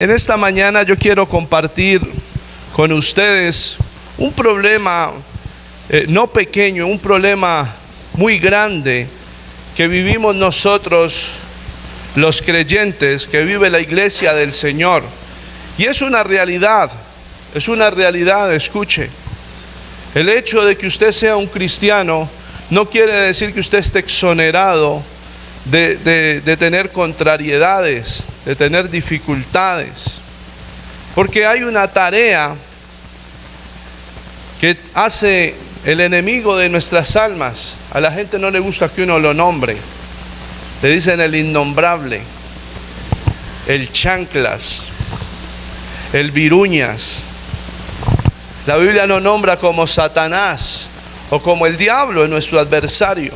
En esta mañana yo quiero compartir con ustedes un problema no pequeño, un problema muy grande que vivimos nosotros los creyentes, que vive la iglesia del Señor. Y es una realidad, escuche. El hecho de que usted sea un cristiano no quiere decir que usted esté exonerado de tener contrariedades, de tener dificultades, porque hay una tarea que hace el enemigo de nuestras almas. A la gente no le gusta que uno lo nombre, le dicen el innombrable, el chanclas, el viruñas. La Biblia no nombra como Satanás o como el diablo, es nuestro adversario.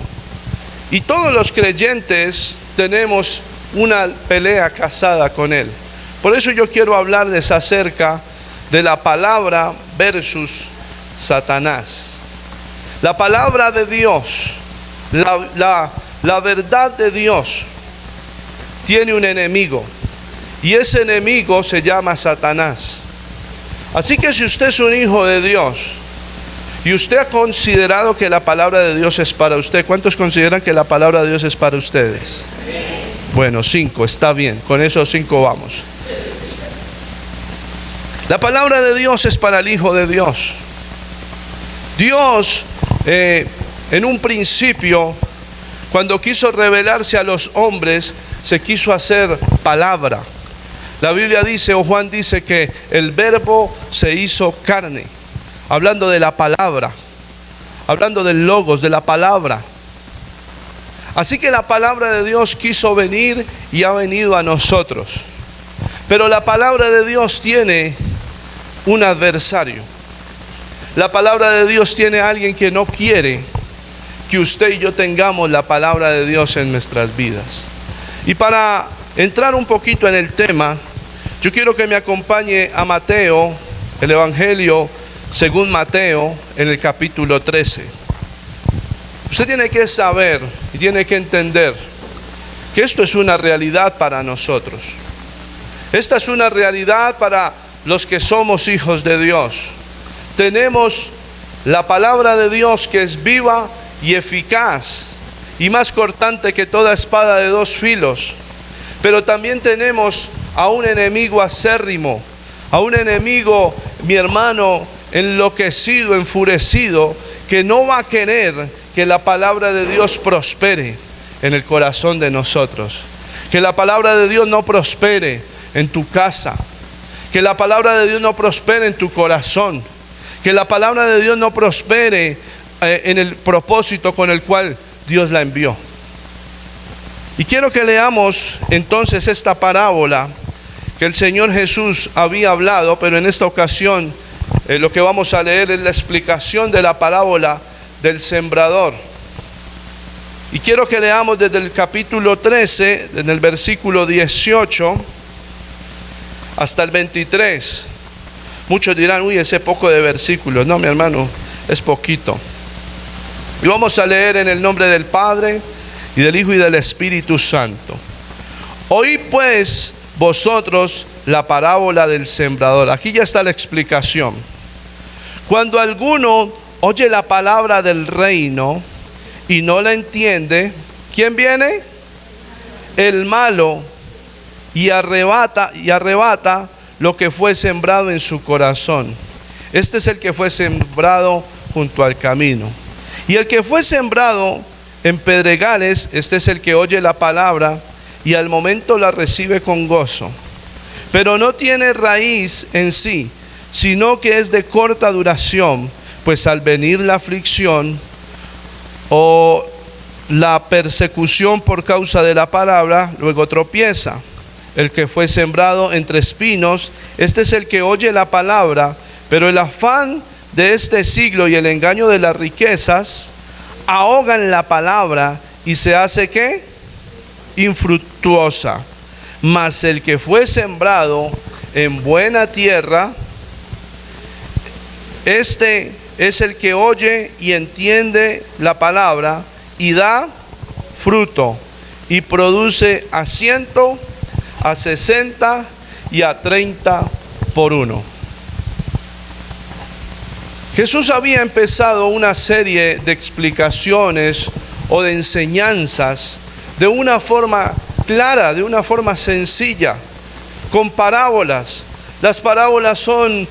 Y todos los creyentes tenemos una pelea casada con él. Por eso yo quiero hablarles acerca de la palabra versus Satanás. La palabra de Dios, la verdad de Dios tiene un enemigo, y ese enemigo se llama Satanás. Así que si usted es un hijo de Dios y usted ha considerado que la palabra de Dios es para usted, ¿cuántos consideran que la palabra de Dios es para ustedes? Bueno, 5, está bien, con esos 5 vamos. La palabra de Dios es para el Hijo de Dios. Dios, en un principio, cuando quiso revelarse a los hombres, se quiso hacer palabra. La Biblia dice, o Juan dice, que el verbo se hizo carne. Hablando de la palabra, hablando del logos, de la palabra. Así que la palabra de Dios quiso venir y ha venido a nosotros. Pero la palabra de Dios tiene un adversario. La palabra de Dios tiene a alguien que no quiere que usted y yo tengamos la palabra de Dios en nuestras vidas. Y para entrar un poquito en el tema, yo quiero que me acompañe a Mateo, el Evangelio según Mateo, en el capítulo 13. Usted tiene que saber y tiene que entender que esto es una realidad para nosotros. Esta es una realidad para los que somos hijos de Dios. Tenemos la palabra de Dios, que es viva y eficaz y más cortante que toda espada de 2 filos. Pero también tenemos a un enemigo acérrimo, a un enemigo, mi hermano, enloquecido, enfurecido, que no va a querer que la palabra de Dios prospere en el corazón de nosotros. Que la palabra de Dios no prospere en tu casa. Que la palabra de Dios no prospere en tu corazón. Que la palabra de Dios no prospere en el propósito con el cual Dios la envió. Y quiero que leamos entonces esta parábola que el Señor Jesús había hablado, pero en esta ocasión lo que vamos a leer es la explicación de la parábola del sembrador. Y quiero que leamos desde el capítulo 13, en el versículo 18 hasta el 23. Muchos dirán, uy, ese poco de versículos. No, mi hermano, es poquito. Y vamos a leer en el nombre del Padre, y del Hijo, y del Espíritu Santo. Oíd pues vosotros la parábola del sembrador. Aquí ya está la explicación. Cuando alguno oye la palabra del reino y no la entiende, ¿quién viene? El malo, y arrebata lo que fue sembrado en su corazón. Este es el que fue sembrado junto al camino. Y el que fue sembrado en pedregales, este es el que oye la palabra y al momento la recibe con gozo, pero no tiene raíz en sí, sino que es de corta duración, pues al venir la aflicción o la persecución por causa de la palabra, luego tropieza. El que fue sembrado entre espinos, este es el que oye la palabra, pero el afán de este siglo y el engaño de las riquezas ahogan la palabra y se hace ¿qué? Infructuosa. Mas el que fue sembrado en buena tierra, este es el que oye y entiende la palabra y da fruto y produce a 100, a 60 y a 30 por 1. Jesús había empezado una serie de explicaciones o de enseñanzas de una forma clara, de una forma sencilla, con parábolas. Las parábolas son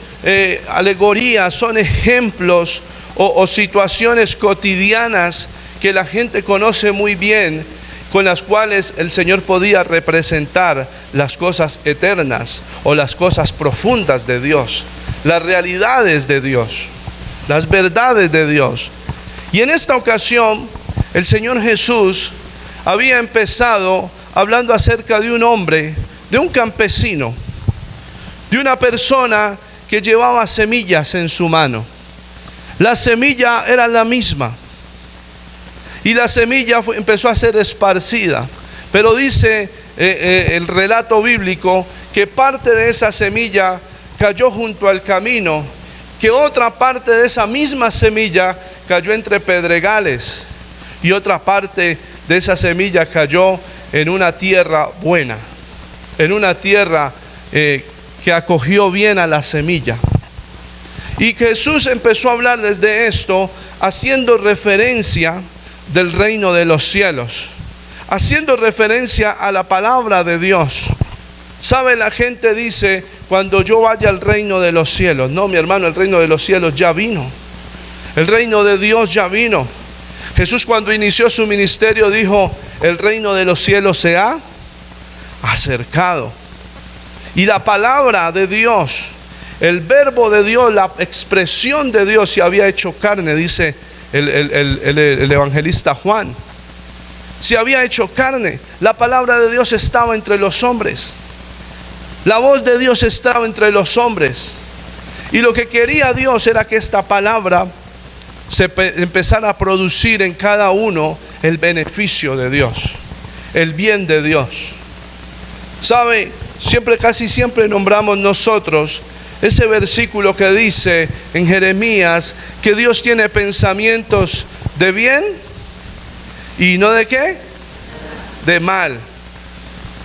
alegorías, son ejemplos o situaciones cotidianas que la gente conoce muy bien, con las cuales el Señor podía representar las cosas eternas o las cosas profundas de Dios, las realidades de Dios, las verdades de Dios. Y en esta ocasión, el Señor Jesús había empezado hablando acerca de un hombre, de un campesino, de una persona que llevaba semillas en su mano. La semilla era la misma. Y la semilla empezó a ser esparcida. Pero dice el relato bíblico que parte de esa semilla cayó junto al camino, que otra parte de esa misma semilla cayó entre pedregales y otra parte de esa semilla cayó en una tierra buena, en una tierra que acogió bien a la semilla. Y Jesús empezó a hablarles de esto, haciendo referencia del reino de los cielos, haciendo referencia a la palabra de Dios. ¿Sabe? La gente dice, cuando yo vaya al reino de los cielos. No, mi hermano, el reino de los cielos ya vino. El reino de Dios ya vino. Jesús, cuando inició su ministerio, dijo, el reino de los cielos se ha acercado. Y la palabra de Dios, el verbo de Dios, la expresión de Dios se había hecho carne, dice el evangelista Juan. Se había hecho carne. La palabra de Dios estaba entre los hombres. La voz de Dios estaba entre los hombres. Y lo que quería Dios era que esta palabra empezara a producir en cada uno el beneficio de Dios, el bien de Dios. ¿Sabe? Casi siempre nombramos nosotros ese versículo que dice en Jeremías que Dios tiene pensamientos de bien y no de ¿qué? De mal.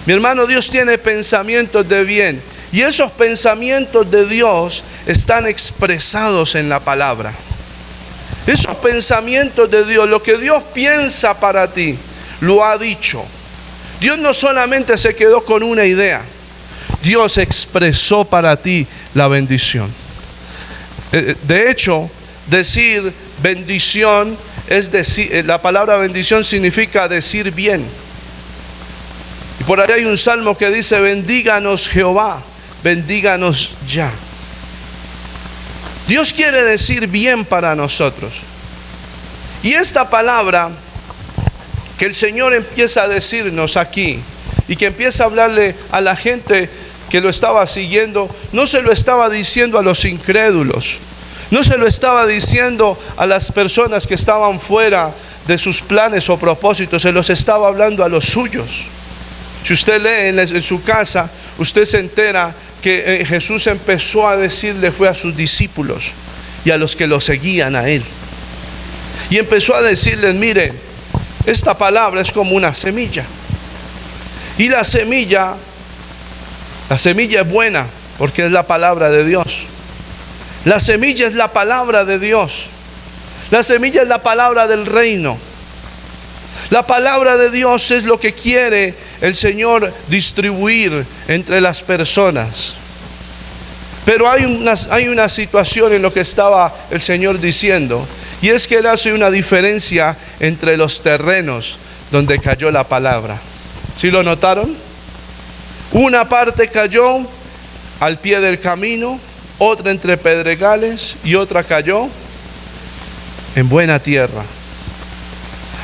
Mi hermano, Dios tiene pensamientos de bien, y esos pensamientos de Dios están expresados en la palabra. Esos pensamientos de Dios, lo que Dios piensa para ti, lo ha dicho. Dios no solamente se quedó con una idea, Dios expresó para ti la bendición. De hecho, decir bendición es decir, la palabra bendición significa decir bien. Y por ahí hay un salmo que dice, bendíganos Jehová, bendíganos ya. Dios quiere decir bien para nosotros. Y esta palabra que el Señor empieza a decirnos aquí, y que empieza a hablarle a la gente que lo estaba siguiendo, no se lo estaba diciendo a los incrédulos, no se lo estaba diciendo a las personas que estaban fuera de sus planes o propósitos, se los estaba hablando a los suyos. Si usted lee en su casa, usted se entera que Jesús empezó a decirle, fue a sus discípulos y a los que lo seguían a él, y empezó a decirles, miren, esta palabra es como una semilla, y la semilla es buena porque es la palabra de Dios. La semilla es la palabra de Dios. La semilla es la palabra del reino. La palabra de Dios es lo que quiere el Señor distribuir entre las personas. Pero hay una situación en lo que estaba el Señor diciendo, y es que Él hace una diferencia entre los terrenos donde cayó la palabra. ¿Sí lo notaron? Una parte cayó al pie del camino, otra entre pedregales y otra cayó en buena tierra.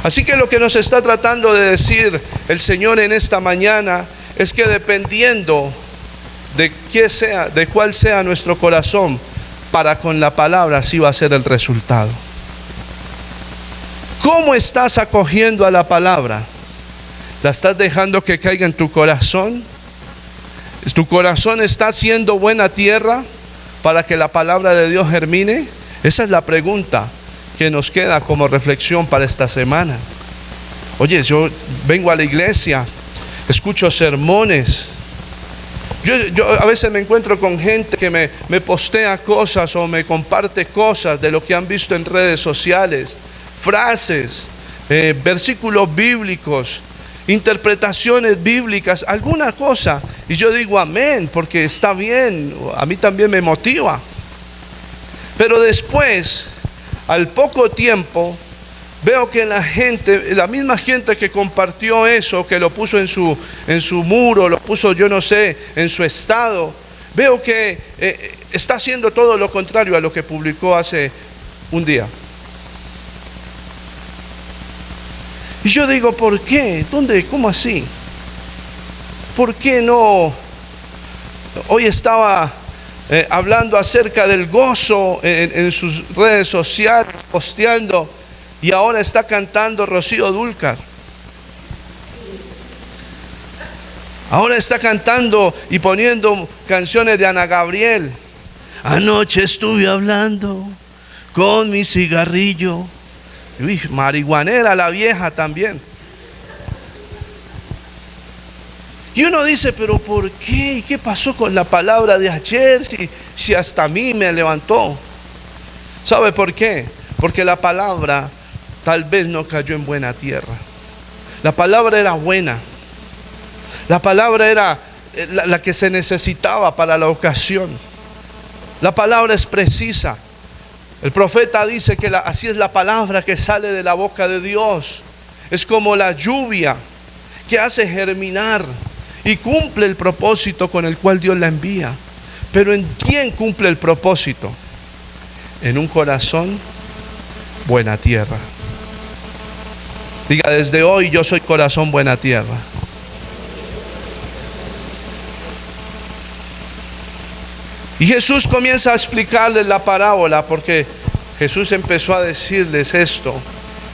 Así que lo que nos está tratando de decir el Señor en esta mañana es que dependiendo de cuál sea nuestro corazón para con la palabra, así va a ser el resultado. ¿Cómo estás acogiendo a la palabra? ¿La estás dejando que caiga en tu corazón? ¿Tu corazón está haciendo buena tierra para que la palabra de Dios germine? Esa es la pregunta que nos queda como reflexión para esta semana. Oye, yo vengo a la iglesia, escucho sermones, Yo a veces me encuentro con gente que me postea cosas o me comparte cosas de lo que han visto en redes sociales, frases, versículos bíblicos, interpretaciones bíblicas, alguna cosa. Y yo digo amén, porque está bien, a mí también me motiva. Pero después, al poco tiempo, veo que la misma gente que compartió eso, que lo puso en su muro, lo puso, yo no sé, en su estado, veo que está haciendo todo lo contrario a lo que publicó hace un día. Y yo digo, ¿por qué? ¿Dónde? ¿Cómo así? ¿Por qué no? Hoy estaba hablando acerca del gozo en sus redes sociales, posteando, y ahora está cantando Rocío Dúrcal. Ahora está cantando y poniendo canciones de Ana Gabriel. Anoche estuve hablando con mi cigarrillo. Uy, marihuanera la vieja también. Y uno dice, pero ¿por qué? ¿Y qué pasó con la palabra de ayer? Si hasta a mí me levantó. ¿Sabe por qué? Porque la palabra tal vez no cayó en buena tierra. La palabra era buena. La palabra era la que se necesitaba para la ocasión. La palabra es precisa. El profeta dice que así es la palabra que sale de la boca de Dios. Es como la lluvia que hace germinar y cumple el propósito con el cual Dios la envía. Pero ¿en quién cumple el propósito? En un corazón buena tierra. Diga, desde hoy yo soy corazón buena tierra. Y Jesús comienza a explicarles la parábola, porque Jesús empezó a decirles esto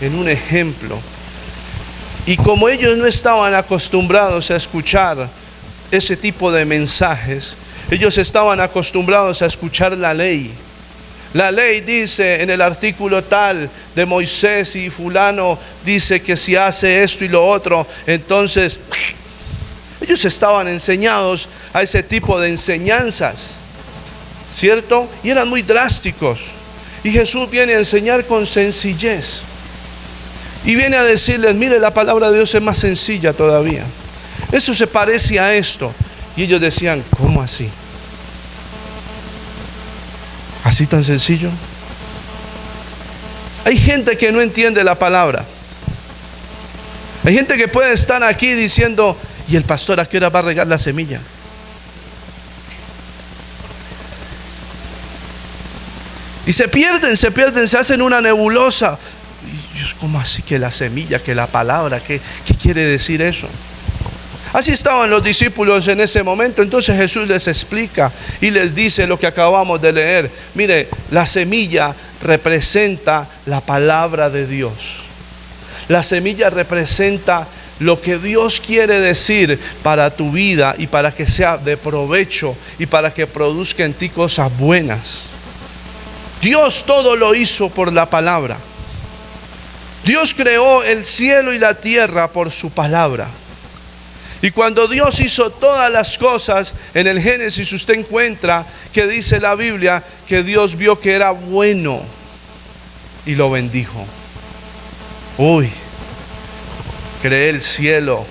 en un ejemplo. Y como ellos no estaban acostumbrados a escuchar ese tipo de mensajes, ellos estaban acostumbrados a escuchar la ley. La ley dice en el artículo tal de Moisés, y fulano dice que si hace esto y lo otro, entonces ellos estaban enseñados a ese tipo de enseñanzas, ¿cierto? Y eran muy drásticos. Y Jesús viene a enseñar con sencillez. Y viene a decirles, mire, la palabra de Dios es más sencilla todavía. Eso se parece a esto. Y ellos decían, ¿cómo así? ¿Así tan sencillo? Hay gente que no entiende la palabra. Hay gente que puede estar aquí diciendo, ¿y el pastor a qué hora va a regar la semilla? Y se pierden, se hacen una nebulosa. ¿Cómo así que la semilla, que la palabra? ¿Qué quiere decir eso? Así estaban los discípulos en ese momento. Entonces Jesús les explica y les dice lo que acabamos de leer. Mire, la semilla representa la palabra de Dios. La semilla representa lo que Dios quiere decir para tu vida y para que sea de provecho y para que produzca en ti cosas buenas. Dios todo lo hizo por la palabra. Dios creó el cielo y la tierra por su palabra. Y cuando Dios hizo todas las cosas, en el Génesis usted encuentra que dice la Biblia que Dios vio que era bueno y lo bendijo. Uy, creé el cielo,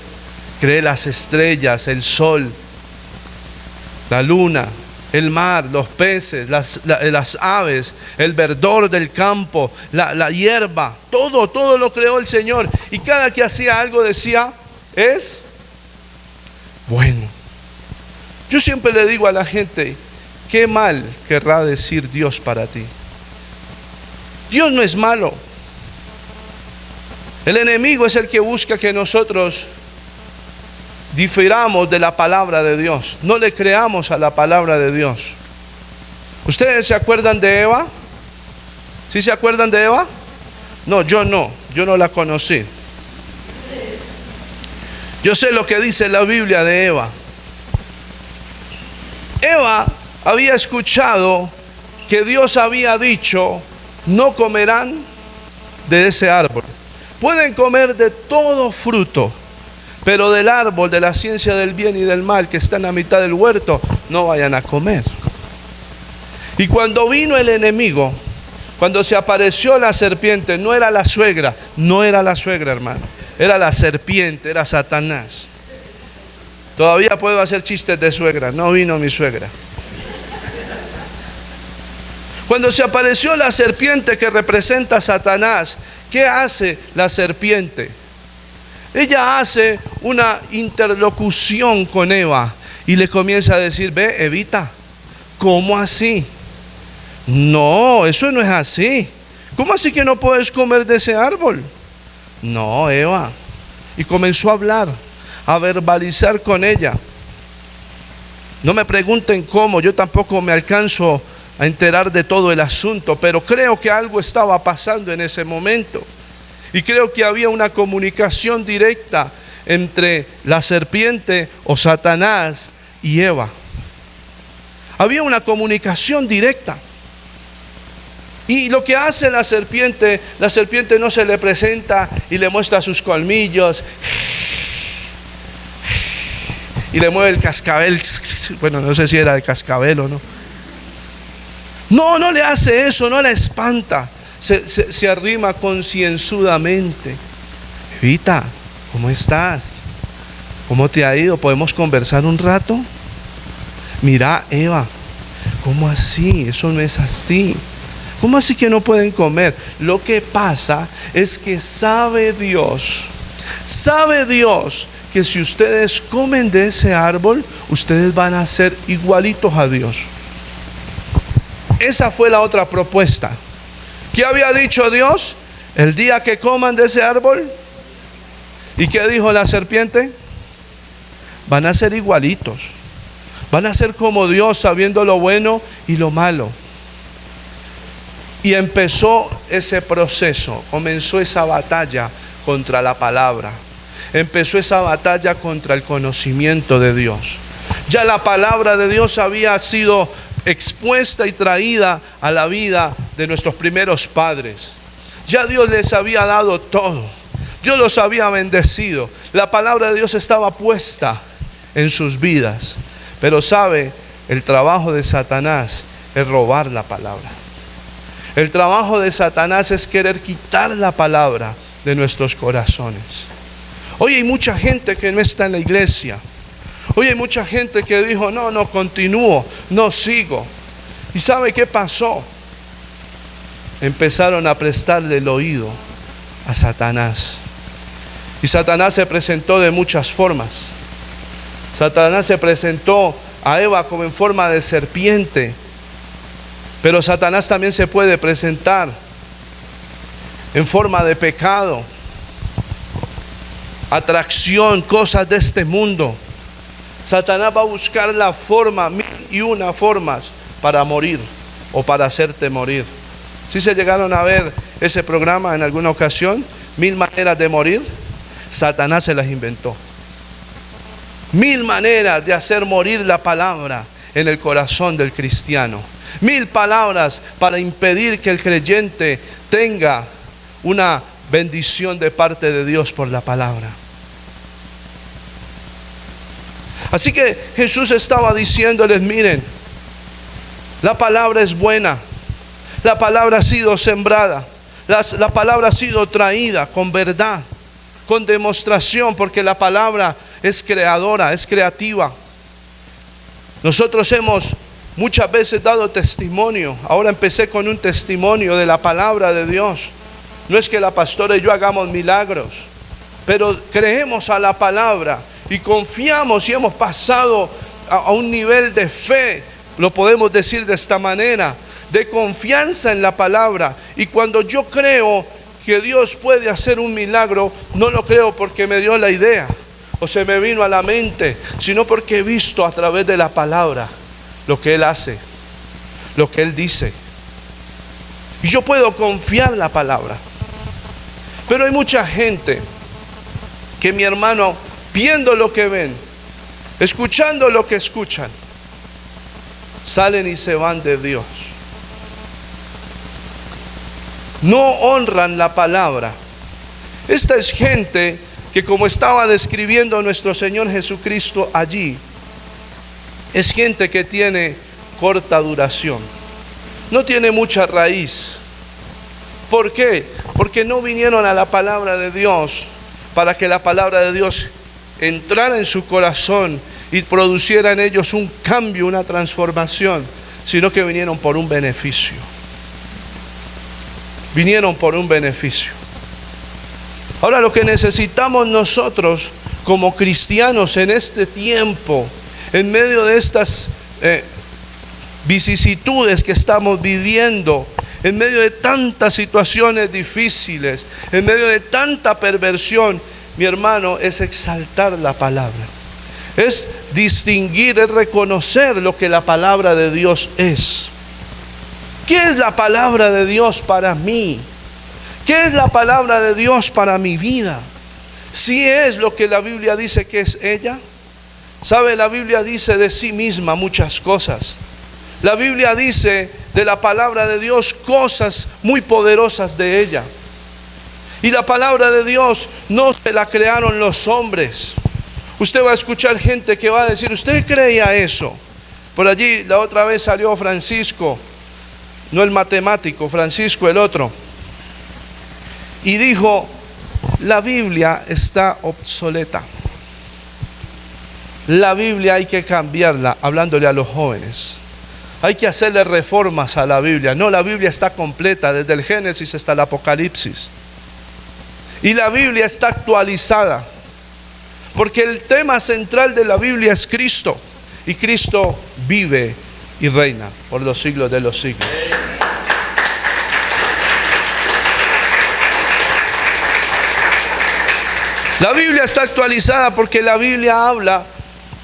creé las estrellas, el sol, la luna, el mar, los peces, las aves, el verdor del campo, la hierba, todo lo creó el Señor. Y cada que hacía algo decía, es bueno. Yo siempre le digo a la gente, ¿qué mal querrá decir Dios para ti? Dios no es malo. El enemigo es el que busca que nosotros difiramos de la palabra de Dios, no le creamos a la palabra de Dios. ¿Ustedes se acuerdan de Eva? ¿Sí se acuerdan de Eva? No, yo no la conocí. Yo sé lo que dice la Biblia de Eva. Eva había escuchado que Dios había dicho, no comerán de ese árbol. Pueden comer de todo fruto, pero del árbol de la ciencia del bien y del mal que está en la mitad del huerto, no vayan a comer. Y cuando vino el enemigo, cuando se apareció la serpiente, no era la suegra, hermano, era la serpiente, era Satanás. Todavía puedo hacer chistes de suegra, no vino mi suegra. Cuando se apareció la serpiente que representa a Satanás, ¿qué hace la serpiente? Ella hace una interlocución con Eva y le comienza a decir: ve, Evita, ¿cómo así? No, eso no es así. ¿Cómo así que no puedes comer de ese árbol? No, Eva. Y comenzó a hablar, a verbalizar con ella. No me pregunten cómo, yo tampoco me alcanzo a enterar de todo el asunto, pero creo que algo estaba pasando en ese momento. Y creo que había una comunicación directa entre la serpiente o Satanás y Eva. Había una comunicación directa. Y lo que hace la serpiente no se le presenta y le muestra sus colmillos y le mueve el cascabel. Bueno, no sé si era el cascabel o no. No le hace eso, no la espanta. Se arrima concienzudamente. Evita, ¿cómo estás? ¿Cómo te ha ido? ¿Podemos conversar un rato? Mira, Eva, ¿cómo así? Eso no es así. ¿Cómo así que no pueden comer? Lo que pasa es que sabe Dios que si ustedes comen de ese árbol, ustedes van a ser igualitos a Dios. Esa fue la otra propuesta. ¿Qué había dicho Dios? El día que coman de ese árbol. ¿Y qué dijo la serpiente? Van a ser igualitos. Van a ser como Dios, sabiendo lo bueno y lo malo. Y empezó ese proceso, comenzó esa batalla contra la palabra. Empezó esa batalla contra el conocimiento de Dios. Ya la palabra de Dios había sido expuesta y traída a la vida de nuestros primeros padres. Ya Dios les había dado todo. Dios los había bendecido. La palabra de Dios estaba puesta en sus vidas. Pero sabe, el trabajo de Satanás es robar la palabra. El trabajo de Satanás es querer quitar la palabra de nuestros corazones. Hoy hay mucha gente que no está en la iglesia. Hoy hay mucha gente que dijo: no continúo, no sigo. ¿Y sabe qué pasó? Empezaron a prestarle el oído a Satanás. Y Satanás se presentó de muchas formas. Satanás se presentó a Eva como en forma de serpiente. Pero Satanás también se puede presentar en forma de pecado, atracción, cosas de este mundo. Satanás va a buscar la forma, 1001 formas para morir o para hacerte morir. ¿Sí se llegaron a ver ese programa en alguna ocasión? 1000 maneras de morir. Satanás se las inventó. 1000 maneras de hacer morir la palabra en el corazón del cristiano. 1000 palabras para impedir que el creyente tenga una bendición de parte de Dios por la palabra. Así que Jesús estaba diciéndoles: miren, la palabra es buena, la palabra ha sido sembrada, la palabra ha sido traída con verdad, con demostración, porque la palabra es creadora, es creativa. Nosotros hemos muchas veces dado testimonio. Ahora empecé con un testimonio de la palabra de Dios. No es que la pastora y yo hagamos milagros, pero creemos a la palabra y confiamos y hemos pasado a un nivel de fe, lo podemos decir de esta manera, de confianza en la palabra. Y cuando yo creo que Dios puede hacer un milagro, no lo creo porque me dio la idea o se me vino a la mente, sino porque he visto a través de la palabra lo que Él hace, lo que Él dice. Y yo puedo confiar en la palabra. Pero hay mucha gente que, mi hermano, viendo lo que ven, escuchando lo que escuchan, salen y se van de Dios. No honran la palabra. Esta es gente que, como estaba describiendo nuestro Señor Jesucristo allí, es gente que tiene corta duración, no tiene mucha raíz. ¿Por qué? Porque no vinieron a la palabra de Dios para que la palabra de Dios entrara en su corazón y produciera en ellos un cambio, una transformación, sino que vinieron por un beneficio. Vinieron por un beneficio. Ahora, lo que necesitamos nosotros como cristianos en este tiempo, en medio de estas vicisitudes que estamos viviendo, en medio de tantas situaciones difíciles, en medio de tanta perversión, mi hermano, es exaltar la palabra, es distinguir, es reconocer lo que la palabra de Dios es. ¿Qué es la palabra de Dios para mí? ¿Qué es la palabra de Dios para mi vida? Si es lo que la Biblia dice que es ella. ¿Sabe? La Biblia dice de sí misma muchas cosas. La Biblia dice de la palabra de Dios cosas muy poderosas de ella. Y la palabra de Dios no se la crearon los hombres. Usted va a escuchar gente que va a decir: ¿usted creía eso? Por allí la otra vez salió Francisco, no el matemático, Francisco el otro, y dijo: la Biblia está obsoleta. La Biblia hay que cambiarla, hablándole a los jóvenes. Hay que hacerle reformas a la Biblia. No, la Biblia está completa desde el Génesis hasta el Apocalipsis. Y la Biblia está actualizada, porque el tema central de la Biblia es Cristo. Y Cristo vive y reina por los siglos de los siglos. La Biblia está actualizada porque la Biblia habla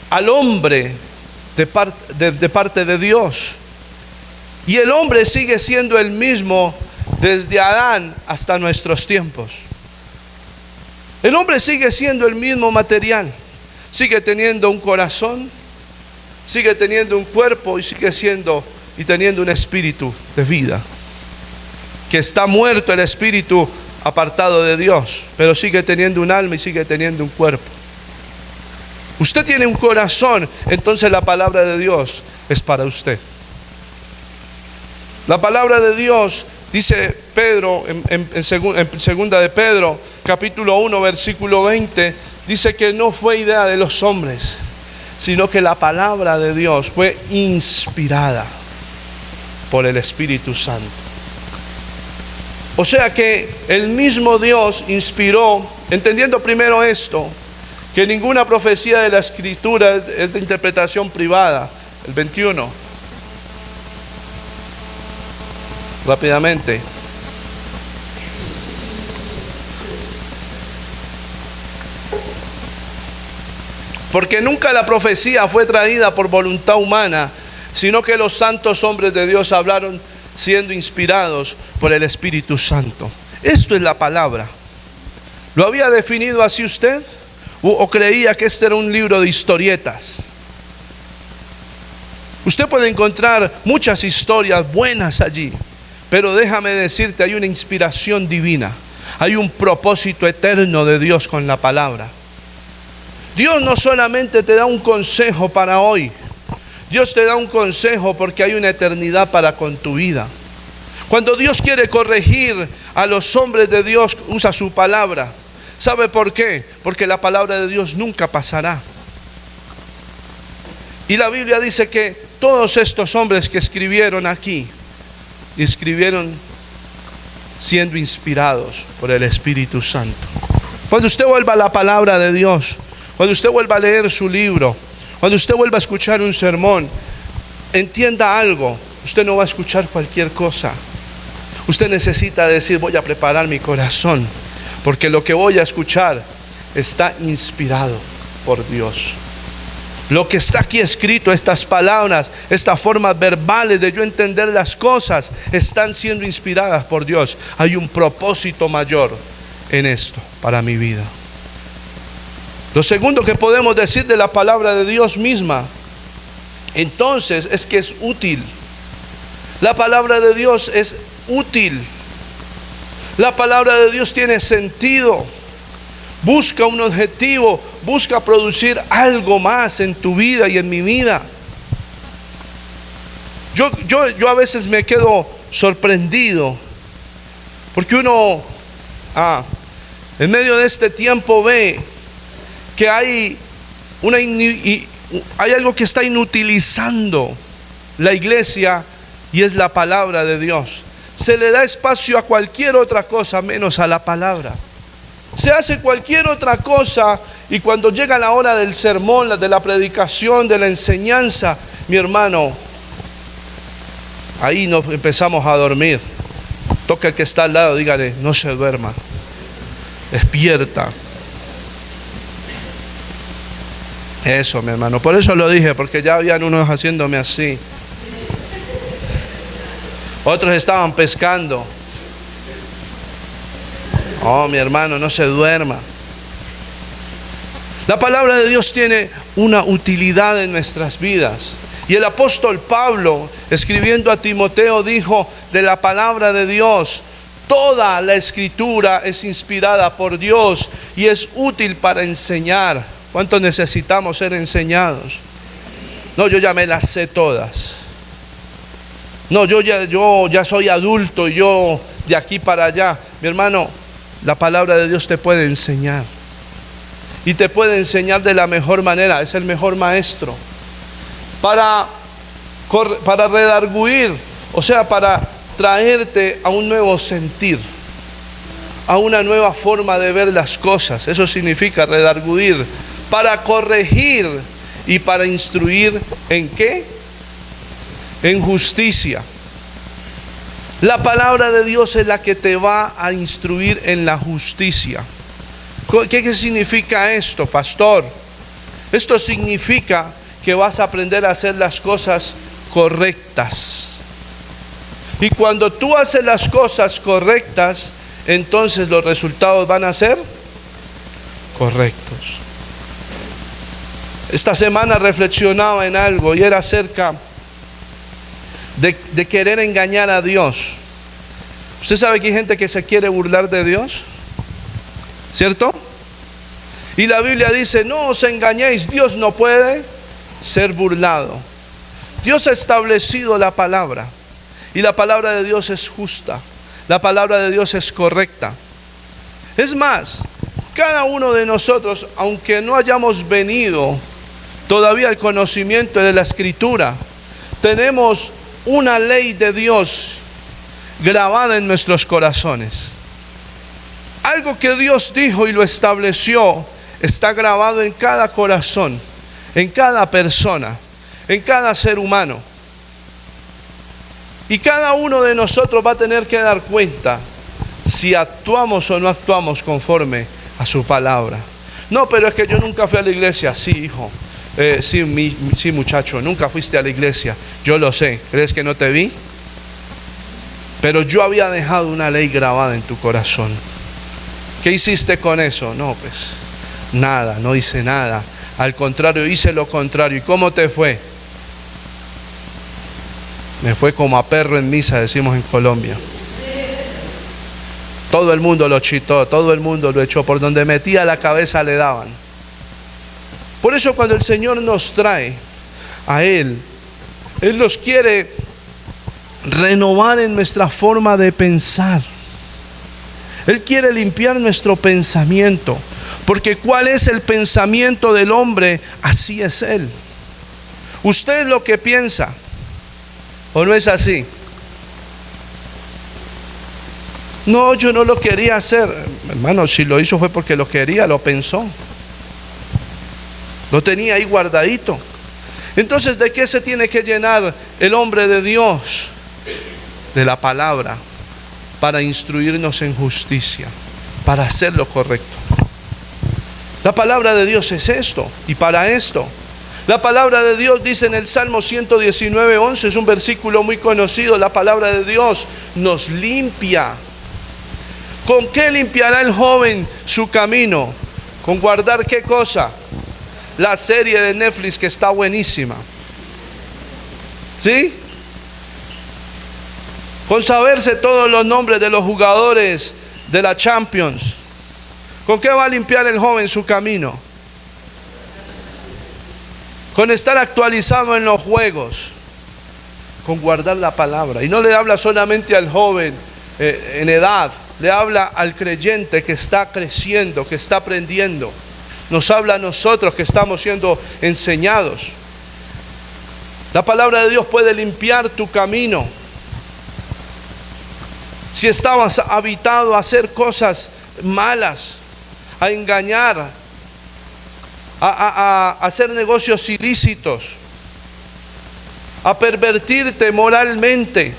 al hombre de parte de Dios. Y el hombre sigue siendo el mismo desde Adán hasta nuestros tiempos. El hombre sigue siendo el mismo material. Sigue teniendo un corazón, sigue teniendo un cuerpo y sigue siendo y teniendo un espíritu de vida. Que está muerto el espíritu apartado de Dios, pero sigue teniendo un alma y sigue teniendo un cuerpo. Usted tiene un corazón, entonces la palabra de Dios es para usted. La palabra de Dios, dice Pedro en segunda de Pedro, capítulo 1, versículo 20, dice que no fue idea de los hombres, sino que la palabra de Dios fue inspirada por el Espíritu Santo. O sea que el mismo Dios inspiró, entendiendo primero esto, que ninguna profecía de la Escritura es de interpretación privada. El 21. Rápidamente. Porque nunca la profecía fue traída por voluntad humana, sino que los santos hombres de Dios hablaron siendo inspirados por el Espíritu Santo. Esto es la palabra. ¿Lo había definido así usted? ¿O creía que este era un libro de historietas? Usted puede encontrar muchas historias buenas allí, pero déjame decirte, hay una inspiración divina, hay un propósito eterno de Dios con la palabra. Dios no solamente te da un consejo para hoy, Dios te da un consejo porque hay una eternidad para con tu vida. Cuando Dios quiere corregir a los hombres de Dios, usa su palabra. ¿Sabe por qué? Porque la palabra de Dios nunca pasará. Y la Biblia dice que todos estos hombres que escribieron aquí, escribieron siendo inspirados por el Espíritu Santo. Cuando usted vuelva a la palabra de Dios, cuando usted vuelva a leer su libro, cuando usted vuelva a escuchar un sermón, entienda algo: usted no va a escuchar cualquier cosa. Usted necesita decir: voy a preparar mi corazón, porque lo que voy a escuchar está inspirado por Dios. Lo que está aquí escrito, estas palabras, estas formas verbales de yo entender las cosas, están siendo inspiradas por Dios. Hay un propósito mayor en esto para mi vida. Lo segundo que podemos decir de la palabra de Dios misma, entonces, es que es útil. La palabra de Dios es útil. La palabra de Dios tiene sentido. busca un objetivo, busca producir algo más en tu vida y en mi vida. Yo a veces me quedo sorprendido porque uno en medio de este tiempo ve que hay algo que está inutilizando la iglesia, y es la palabra de Dios. Se le da espacio a cualquier otra cosa menos a la palabra. Se hace cualquier otra cosa, y cuando llega la hora del sermón, de la predicación, de la enseñanza, mi hermano, ahí nos empezamos a dormir. Toca al que está al lado, dígale, no se duerma, despierta. Eso, mi hermano, por eso lo dije, porque ya habían unos haciéndome así. Otros estaban pescando. Oh, mi hermano, no se duerma. La palabra de Dios tiene una utilidad en nuestras vidas. Y el apóstol Pablo, escribiendo a Timoteo, dijo de la palabra de Dios: toda la escritura es inspirada por Dios y es útil para enseñar. ¿Cuántos necesitamos ser enseñados? No, yo ya me las sé todas. No, yo ya soy adulto y yo de aquí para allá. Mi hermano, la palabra de Dios te puede enseñar. Y te puede enseñar de la mejor manera. Es el mejor maestro. Para redarguir, o sea, para traerte a un nuevo sentir, a una nueva forma de ver las cosas. Eso significa redarguir. Para corregir y para instruir, ¿en qué? En justicia. La palabra de Dios es la que te va a instruir en la justicia. ¿Qué significa esto, pastor? Esto significa que vas a aprender a hacer las cosas correctas. Y cuando tú haces las cosas correctas, entonces los resultados van a ser correctos. Esta semana reflexionaba en algo, y era acerca de querer engañar a Dios. ¿Usted sabe que hay gente que se quiere burlar de Dios? ¿Cierto? Y la Biblia dice: no os engañéis, Dios no puede ser burlado. Dios ha establecido la palabra, y la palabra de Dios es justa. La palabra de Dios es correcta. Es más, cada uno de nosotros, aunque no hayamos venido todavía al conocimiento de la Escritura, tenemos una ley de Dios grabada en nuestros corazones. Algo que Dios dijo y lo estableció está grabado en cada corazón, en cada persona, en cada ser humano. Y cada uno de nosotros va a tener que dar cuenta si actuamos o no actuamos conforme a su palabra. No, pero es que yo nunca fui a la iglesia. Sí, hijo. Sí, muchacho, nunca fuiste a la iglesia. Yo lo sé. ¿Crees que no te vi? Pero yo había dejado una ley grabada en tu corazón. ¿Qué hiciste con eso? No, pues nada, no hice nada. Al contrario, hice lo contrario. ¿Y cómo te fue? Me fue como a perro en misa, decimos en Colombia. Todo el mundo lo chitó, todo el mundo lo echó. Por donde metía la cabeza le daban. Por eso cuando el Señor nos trae a Él nos quiere renovar en nuestra forma de pensar. Él quiere limpiar nuestro pensamiento, porque ¿cuál es el pensamiento del hombre? Así es él. ¿Usted es lo que piensa o no es así? No, yo no lo quería hacer. Hermano, si lo hizo fue porque lo quería, lo pensó. Lo tenía ahí guardadito. Entonces, ¿de qué se tiene que llenar el hombre de Dios? De la palabra, para instruirnos en justicia, para hacer lo correcto. La palabra de Dios es esto, y para esto. La palabra de Dios dice en el Salmo 119:11, es un versículo muy conocido. La palabra de Dios nos limpia. ¿Con qué limpiará el joven su camino? ¿Con guardar qué cosa? La serie de Netflix, que está buenísima. ¿Sí? Con saberse todos los nombres de los jugadores de la Champions. ¿Con qué va a limpiar el joven su camino? Con estar actualizado en los juegos, con guardar la palabra. Y no le habla solamente al joven en edad, le habla al creyente que está creciendo, que está aprendiendo. Nos habla a nosotros que estamos siendo enseñados. La palabra de Dios puede limpiar tu camino. Si estabas habitado a hacer cosas malas, a engañar, a hacer negocios ilícitos, a pervertirte moralmente,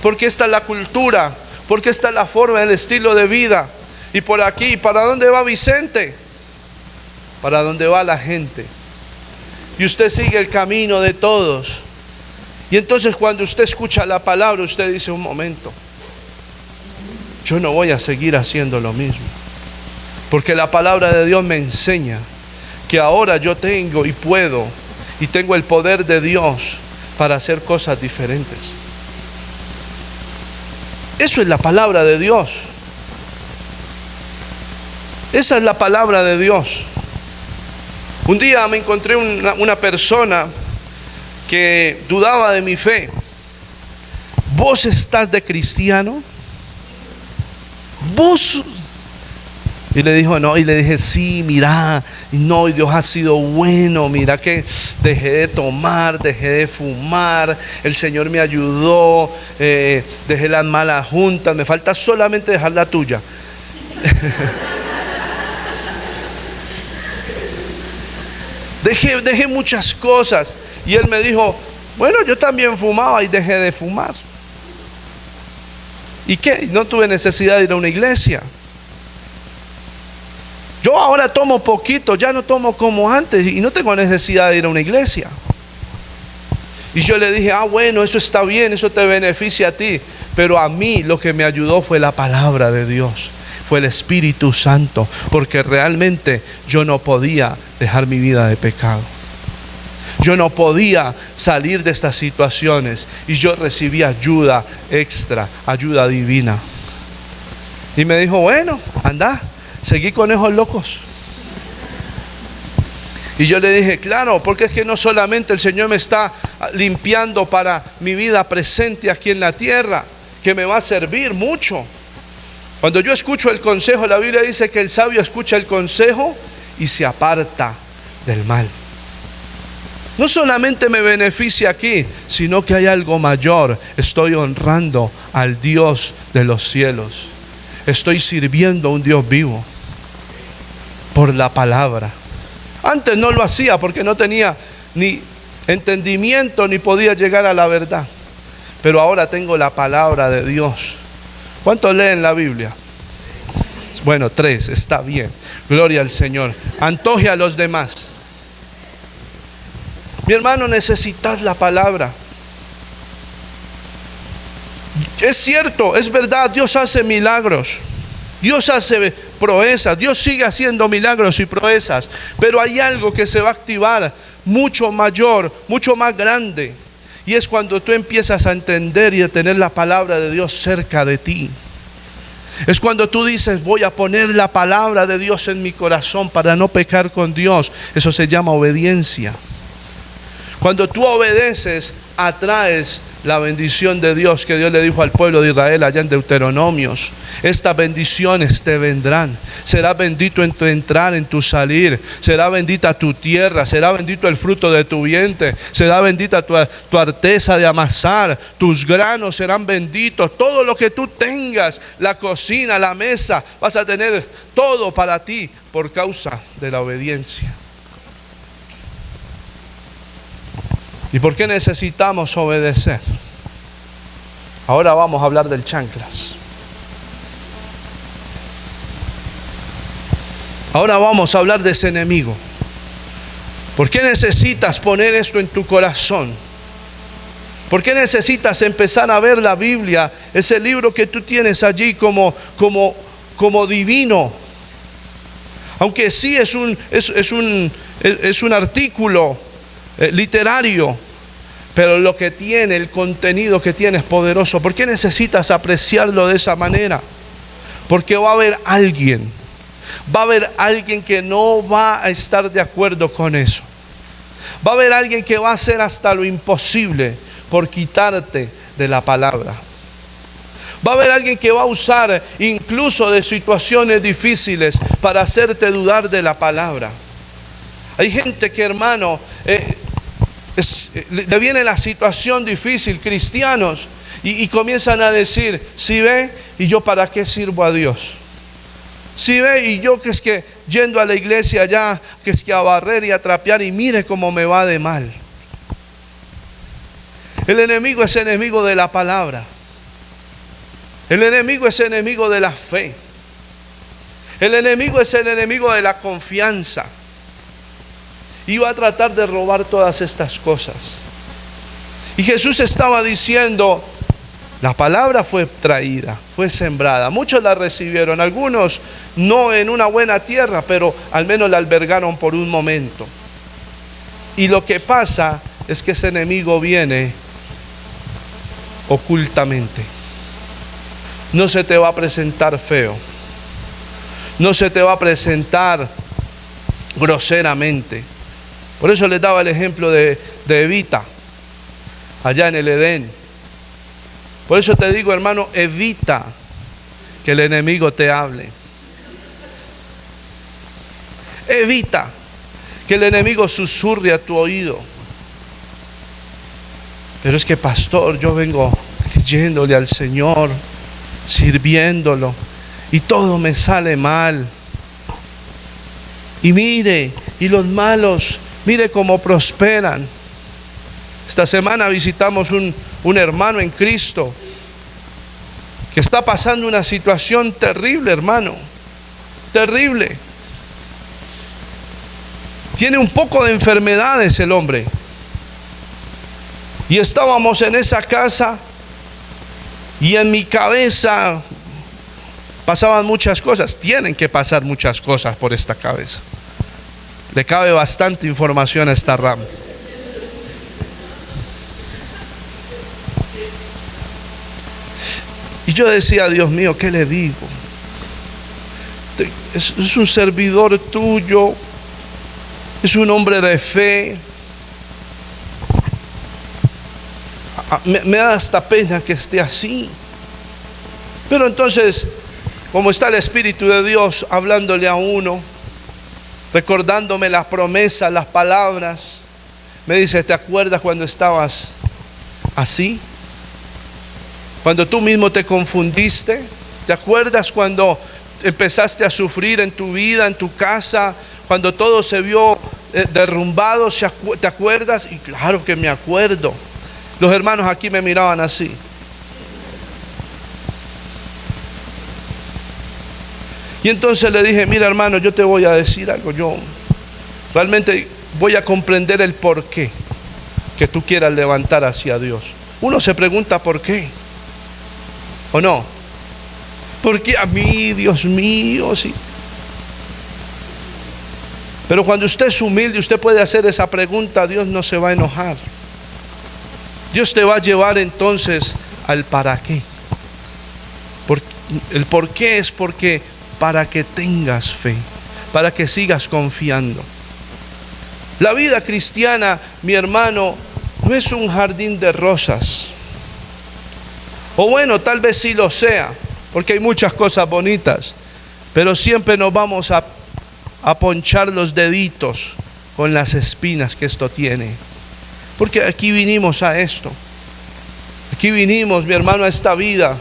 porque esta es la cultura, porque esta es la forma, el estilo de vida. Y por aquí, ¿para dónde va Vicente? Para dónde va la gente. Y usted sigue el camino de todos. Y entonces cuando usted escucha la palabra, usted dice: un momento, yo no voy a seguir haciendo lo mismo, porque la palabra de Dios me enseña que ahora yo tengo y puedo y tengo el poder de Dios para hacer cosas diferentes. Eso es la palabra de Dios. Esa es la palabra de Dios. Un día me encontré una persona que dudaba de mi fe. ¿Vos estás de cristiano? ¿Vos? Y le dijo: no. Y le dije: sí, mira, no, y Dios ha sido bueno, mira que dejé de tomar, dejé de fumar, el Señor me ayudó, dejé las malas juntas, me falta solamente dejar la tuya. Dejé muchas cosas. Y él me dijo: bueno, yo también fumaba y dejé de fumar. ¿Y qué? No tuve necesidad de ir a una iglesia. Yo ahora tomo poquito, ya no tomo como antes y no tengo necesidad de ir a una iglesia. Y yo le dije: bueno, eso está bien, eso te beneficia a ti. Pero a mí lo que me ayudó fue la palabra de Dios, fue el Espíritu Santo, porque realmente yo no podía dejar mi vida de pecado. Yo no podía salir de estas situaciones y yo recibí ayuda extra, ayuda divina. Y me dijo: bueno, anda, seguí con esos locos. Y yo le dije: claro, porque es que no solamente el Señor me está limpiando para mi vida presente aquí en la tierra, que me va a servir mucho. Cuando yo escucho el consejo, la Biblia dice que el sabio escucha el consejo y se aparta del mal. No solamente me beneficia aquí, sino que hay algo mayor. Estoy honrando al Dios de los cielos. Estoy sirviendo a un Dios vivo por la palabra. Antes no lo hacía porque no tenía ni entendimiento ni podía llegar a la verdad. Pero ahora tengo la palabra de Dios. ¿Cuántos leen la Biblia? Bueno, 3, está bien. Gloria al Señor. Antoje a los demás. Mi hermano, necesitas la palabra. Es cierto, es verdad, Dios hace milagros. Dios hace proezas, Dios sigue haciendo milagros y proezas. Pero hay algo que se va a activar mucho mayor, mucho más grande. Y es cuando tú empiezas a entender y a tener la palabra de Dios cerca de ti. Es cuando tú dices: voy a poner la palabra de Dios en mi corazón para no pecar con Dios. Eso se llama obediencia. Cuando tú obedeces, atraes la bendición de Dios que Dios le dijo al pueblo de Israel allá en Deuteronomios. Estas bendiciones te vendrán. Será bendito en tu entrar, en tu salir. Será bendita tu tierra. Será bendito el fruto de tu vientre. Será bendita tu arteza de amasar. Tus granos serán benditos. Todo lo que tú tengas, la cocina, la mesa, vas a tener todo para ti por causa de la obediencia. ¿Y por qué necesitamos obedecer? Ahora vamos a hablar del chanclas. Ahora vamos a hablar de ese enemigo. ¿Por qué necesitas poner esto en tu corazón? ¿Por qué necesitas empezar a ver la Biblia, ese libro que tú tienes allí como divino? Aunque sí es un artículo literario, pero lo que tiene, el contenido que tiene es poderoso. ¿Por qué necesitas apreciarlo de esa manera? Porque va a haber alguien Va a haber alguien que no va a estar de acuerdo con eso. Va a haber alguien que va a hacer hasta lo imposible por quitarte de la palabra. Va a haber alguien que va a usar incluso de situaciones difíciles para hacerte dudar de la palabra. Hay gente que, hermano, le viene la situación difícil, cristianos, y comienzan a decir: si ve, ¿y yo para qué sirvo a Dios? Si ve, y yo que es que yendo a la iglesia allá, que es que a barrer y a trapear, y mire cómo me va de mal. El enemigo es enemigo de la palabra. El enemigo es enemigo de la fe. El enemigo es el enemigo de la confianza. Y va a tratar de robar todas estas cosas. Y Jesús estaba diciendo: la palabra fue traída, fue sembrada. Muchos la recibieron, algunos no en una buena tierra, pero al menos la albergaron por un momento. Y lo que pasa es que ese enemigo viene ocultamente. No se te va a presentar feo. No se te va a presentar groseramente. Por eso les daba el ejemplo de Evita, allá en el Edén. Por eso te digo, hermano, evita que el enemigo te hable. Evita que el enemigo susurre a tu oído. Pero es que, pastor, yo vengo creyéndole al Señor, sirviéndolo, y todo me sale mal. Y mire, y los malos, mire cómo prosperan. Esta semana visitamos un hermano en Cristo que está pasando una situación terrible, hermano, terrible. Tiene un poco de enfermedades el hombre. Y estábamos en esa casa y en mi cabeza pasaban muchas cosas. Tienen que pasar muchas cosas por esta cabeza. Le cabe bastante información a esta rama. Y yo decía: Dios mío, ¿qué le digo? Es un servidor tuyo, es un hombre de fe. Me da hasta pena que esté así. Pero entonces, como está el Espíritu de Dios hablándole a uno, recordándome las promesas, las palabras, me dice: ¿te acuerdas cuando estabas así? Cuando tú mismo te confundiste. ¿Te acuerdas cuando empezaste a sufrir en tu vida, en tu casa, cuando todo se vio derrumbado? ¿Te acuerdas? Y claro que me acuerdo. Los hermanos aquí me miraban así. Y entonces le dije: mira, hermano, yo te voy a decir algo. Yo realmente voy a comprender el por qué que tú quieras levantar hacia Dios. Uno se pregunta por qué, ¿o no? ¿Por qué a mí, Dios mío? Sí. Pero cuando usted es humilde, usted puede hacer esa pregunta. Dios no se va a enojar. Dios te va a llevar entonces al para qué. El por qué es porque para que tengas fe, para que sigas confiando. La vida cristiana, mi hermano, no es un jardín de rosas. O bueno, tal vez sí lo sea, porque hay muchas cosas bonitas, pero siempre nos vamos a ponchar los deditos con las espinas que esto tiene. Porque aquí vinimos a esto. Aquí vinimos, mi hermano, a esta vida.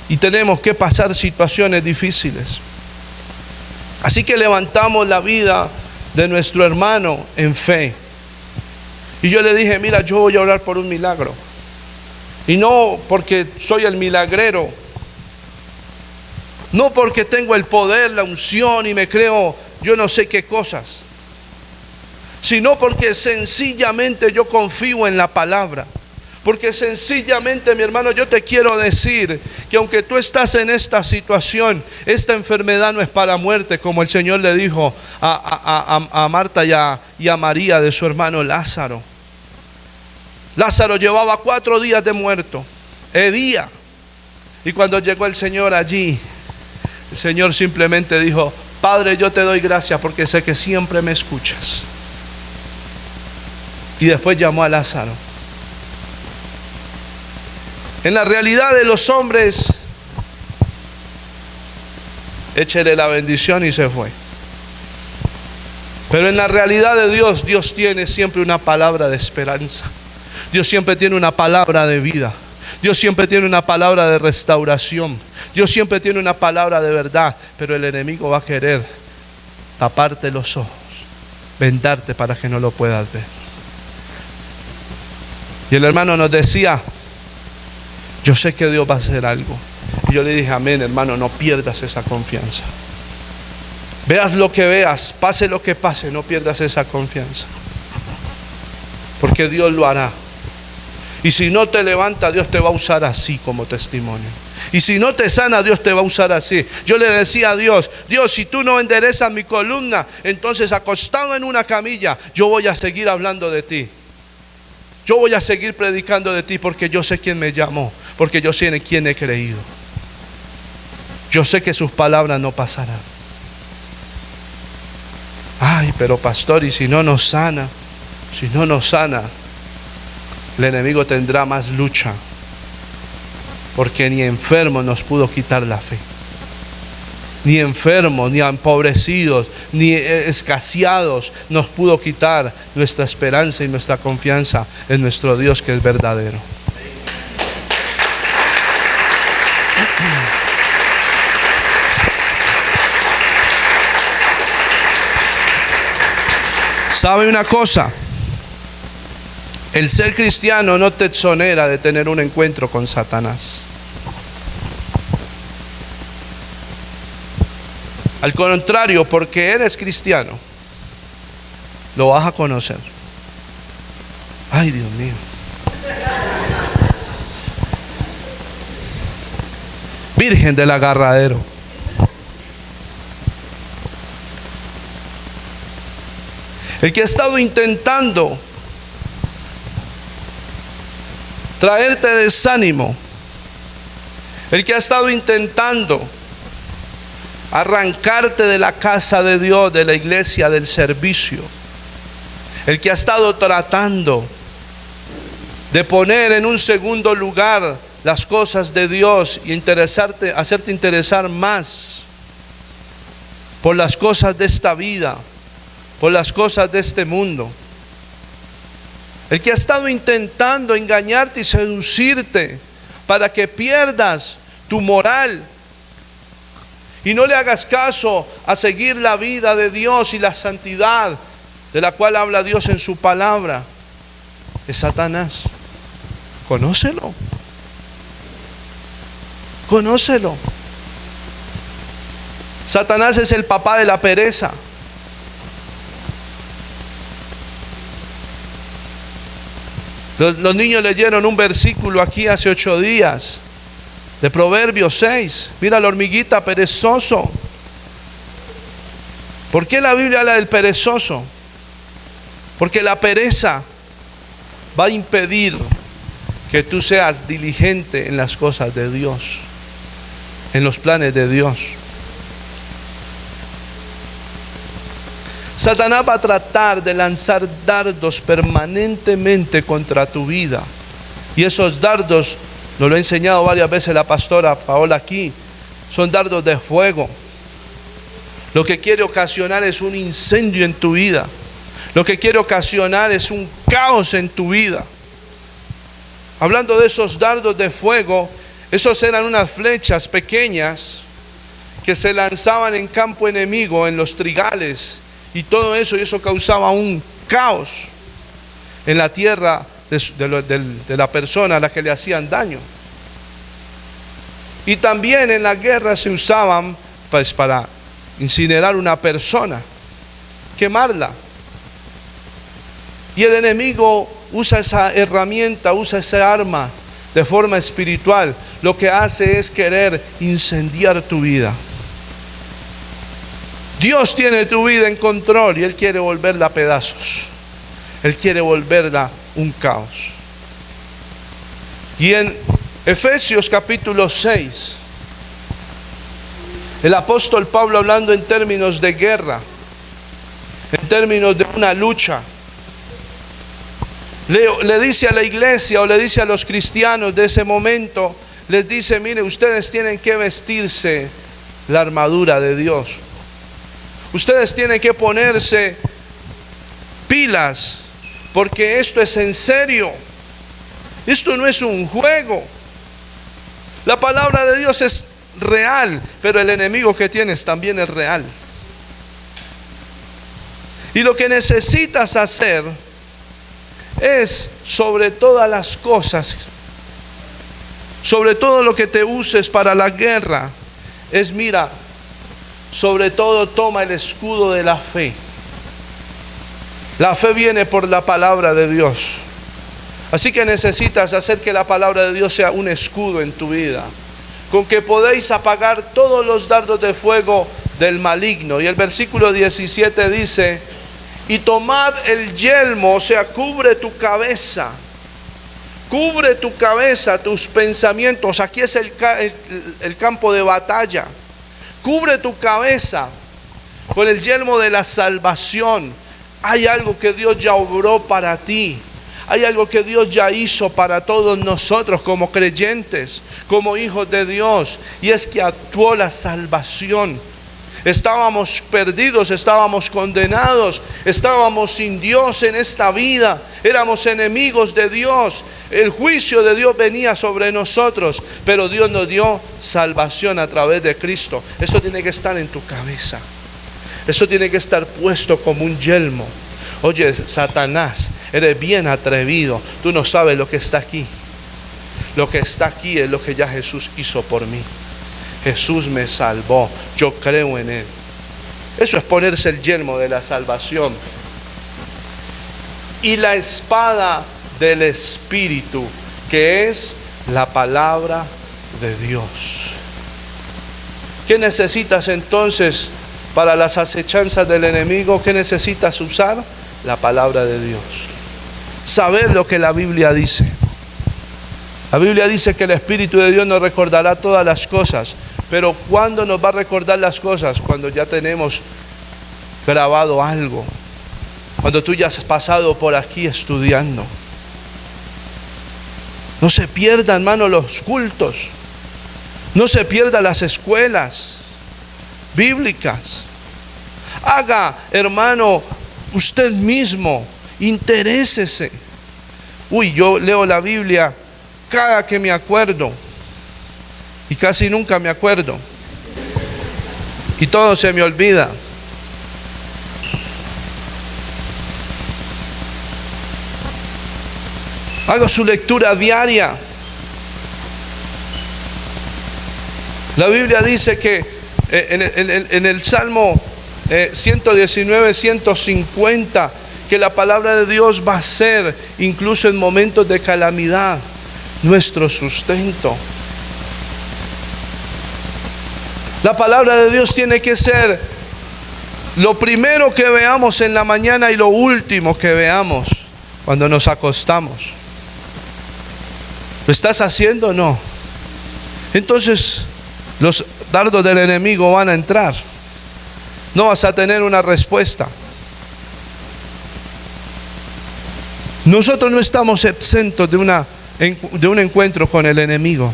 Y tenemos que pasar situaciones difíciles. Así que levantamos la vida de nuestro hermano en fe. Y yo le dije: mira, yo voy a orar por un milagro. Y no porque soy el milagrero. No porque tengo el poder, la unción y me creo yo no sé qué cosas. Sino porque sencillamente yo confío en la palabra. Porque sencillamente, mi hermano, yo te quiero decir que aunque tú estás en esta situación, esta enfermedad no es para muerte, como el Señor le dijo a Marta y a María de su hermano Lázaro. Lázaro llevaba 4 días de muerto, hedía. Y cuando llegó el Señor allí, El Señor simplemente dijo: Padre, yo te doy gracias porque sé que siempre me escuchas. Y después llamó a Lázaro. En la realidad de los hombres, échele la bendición y se fue. Pero en la realidad de Dios, Dios tiene siempre una palabra de esperanza. Dios siempre tiene una palabra de vida. Dios siempre tiene una palabra de restauración. Dios siempre tiene una palabra de verdad. Pero el enemigo va a querer taparte los ojos, vendarte para que no lo puedas ver. Y el hermano nos decía: yo sé que Dios va a hacer algo. Y yo le dije: amén, hermano, no pierdas esa confianza. Veas lo que veas, pase lo que pase, no pierdas esa confianza. Porque Dios lo hará. Y si no te levanta, Dios te va a usar así como testimonio. Y si no te sana, Dios te va a usar así. Yo le decía a Dios: Dios, si tú no enderezas mi columna, entonces acostado en una camilla, yo voy a seguir hablando de ti. Yo voy a seguir predicando de ti, porque yo sé quién me llamó, porque yo sé en quién he creído. Yo sé que sus palabras no pasarán. Ay, pero pastor, ¿y si no nos sana? Si no nos sana, el enemigo tendrá más lucha, porque ni enfermo nos pudo quitar la fe. Ni enfermos, ni empobrecidos, ni escaseados nos pudo quitar nuestra esperanza y nuestra confianza en nuestro Dios, que es verdadero. ¿Sabe una cosa? El ser cristiano no te exonera de tener un encuentro con Satanás. Al contrario, porque eres cristiano, lo vas a conocer. Ay, Dios mío. Virgen del Agarradero. El que ha estado intentando traerte desánimo, el que ha estado intentando arrancarte de la casa de Dios, de la iglesia, del servicio, el que ha estado tratando de poner en un segundo lugar las cosas de Dios y hacerte interesar más por las cosas de esta vida, por las cosas de este mundo, el que ha estado intentando engañarte y seducirte para que pierdas tu moral y no le hagas caso a seguir la vida de Dios y la santidad de la cual habla Dios en su palabra, es Satanás. Conócelo. Conócelo. Satanás es el papá de la pereza. Los niños leyeron un versículo aquí hace 8 días. De Proverbios 6. Mira la hormiguita, perezoso. ¿Por qué la Biblia habla del perezoso? Porque la pereza va a impedir que tú seas diligente en las cosas de Dios, en los planes de Dios. Satanás va a tratar de lanzar dardos permanentemente contra tu vida. Y esos dardos, nos lo ha enseñado varias veces la pastora Paola aquí, son dardos de fuego. Lo que quiere ocasionar es un incendio en tu vida. Lo que quiere ocasionar es un caos en tu vida. Hablando de esos dardos de fuego, esos eran unas flechas pequeñas que se lanzaban en campo enemigo, en los trigales y todo eso, y eso causaba un caos en la tierra de la persona a la que le hacían daño. Y también en la guerra se usaban pues para incinerar una persona, quemarla. Y el enemigo usa esa herramienta, usa esa arma de forma espiritual. Lo que hace es querer incendiar tu vida. Dios tiene tu vida en control y Él quiere volverla a pedazos. Él quiere volverla un caos. Y en Efesios capítulo 6, El apóstol Pablo, hablando en términos de guerra, en términos de una lucha, le dice a la iglesia, o le dice a los cristianos de ese momento, les dice: mire, ustedes tienen que vestirse la armadura de Dios. Ustedes tienen que ponerse pilas, porque esto es en serio. Esto no es un juego. La palabra de Dios es real, pero el enemigo que tienes también es real. Y lo que necesitas hacer es, sobre todas las cosas, sobre todo lo que te uses para la guerra, es, mira, sobre todo toma el escudo de la fe. La fe viene por la palabra de Dios. Así que necesitas hacer que la palabra de Dios sea un escudo en tu vida, con que podéis apagar todos los dardos de fuego del maligno. Y el versículo 17 dice: y tomad el yelmo, o sea, cubre tu cabeza, tus pensamientos. Aquí es el campo de batalla. Cubre tu cabeza con el yelmo de la salvación. Hay algo que Dios ya obró para ti. Hay algo que Dios ya hizo para todos nosotros como creyentes, como hijos de Dios, y es que actuó la salvación. Estábamos perdidos, estábamos condenados, estábamos sin Dios en esta vida, éramos enemigos de Dios. El juicio de Dios venía sobre nosotros, pero Dios nos dio salvación a través de Cristo. Eso tiene que estar en tu cabeza. Eso tiene que estar puesto como un yelmo. Oye, Satanás, eres bien atrevido. Tú no sabes lo que está aquí. Lo que está aquí es lo que ya Jesús hizo por mí. Jesús me salvó. Yo creo en Él. Eso es ponerse el yelmo de la salvación. Y la espada del Espíritu, que es la palabra de Dios. ¿Qué necesitas entonces para las acechanzas del enemigo? ¿Qué necesitas usar? La palabra de Dios. Saber lo que la Biblia dice. La Biblia dice que el Espíritu de Dios nos recordará todas las cosas. Pero ¿cuándo nos va a recordar las cosas? Cuando ya tenemos grabado algo. Cuando tú ya has pasado por aquí estudiando. No se pierdan, hermano, los cultos. No se pierdan las escuelas bíblicas. Haga, hermano, usted mismo, interésese. Yo leo la Biblia cada que me acuerdo, y casi nunca me acuerdo, y todo se me olvida. Haga su lectura diaria. La Biblia dice que en el Salmo 119, 150, que la palabra de Dios va a ser, incluso en momentos de calamidad, nuestro sustento. La palabra de Dios tiene que ser lo primero que veamos en la mañana y lo último que veamos cuando nos acostamos. ¿Lo estás haciendo o no? Entonces los dardos del enemigo van a entrar. No vas a tener una respuesta. Nosotros no estamos exentos de un encuentro con el enemigo.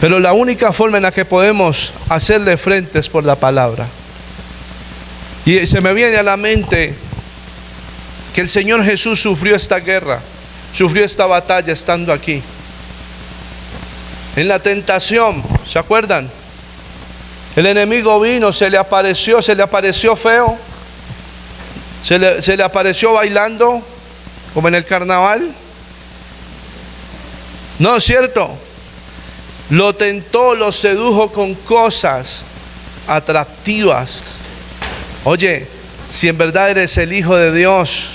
Pero la única forma en la que podemos hacerle frente es por la palabra. Y se me viene a la mente que el Señor Jesús sufrió esta guerra, sufrió esta batalla estando aquí. En la tentación, ¿se acuerdan? El enemigo vino, se le apareció feo, se le apareció bailando, como en el carnaval. No, ¿es cierto? Lo tentó, lo sedujo con cosas atractivas. Oye, si en verdad eres el Hijo de Dios,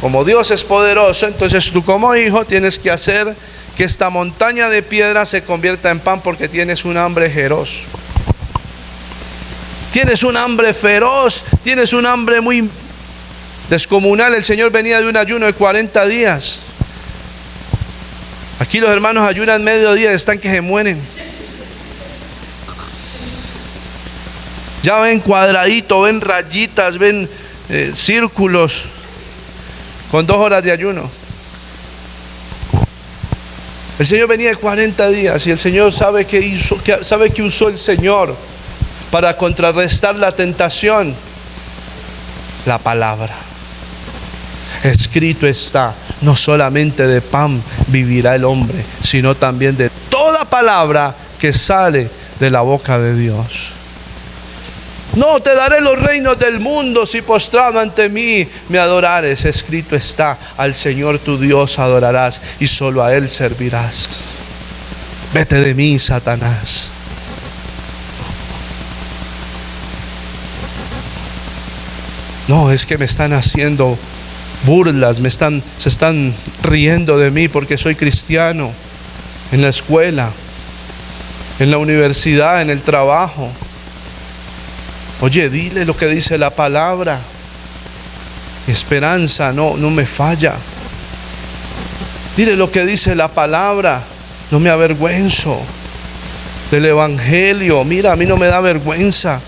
como Dios es poderoso, entonces tú como hijo tienes que hacer que esta montaña de piedra se convierta en pan, porque tienes un hambre feroz. Tienes un hambre feroz, tienes un hambre muy descomunal. El Señor venía de un ayuno de 40 días. Aquí los hermanos ayunan mediodía y están que se mueren. Ya ven cuadradito, ven rayitas, ven círculos con 2 horas de ayuno. El Señor venía de 40 días y el Señor sabe que usó el Señor para contrarrestar la tentación. La palabra. Escrito está, no solamente de pan vivirá el hombre, sino también de toda palabra que sale de la boca de Dios. No te daré los reinos del mundo si postrado ante mí me adorares. Escrito está, al Señor tu Dios adorarás y solo a Él servirás. Vete de mí, Satanás. No, es que me están haciendo burlas, se están riendo de mí porque soy cristiano. En la escuela, en la universidad, en el trabajo. Oye, dile lo que dice la palabra. Mi esperanza no me falla. Dile lo que dice la palabra. No me avergüenzo del evangelio. Mira, a mí no me da vergüenza.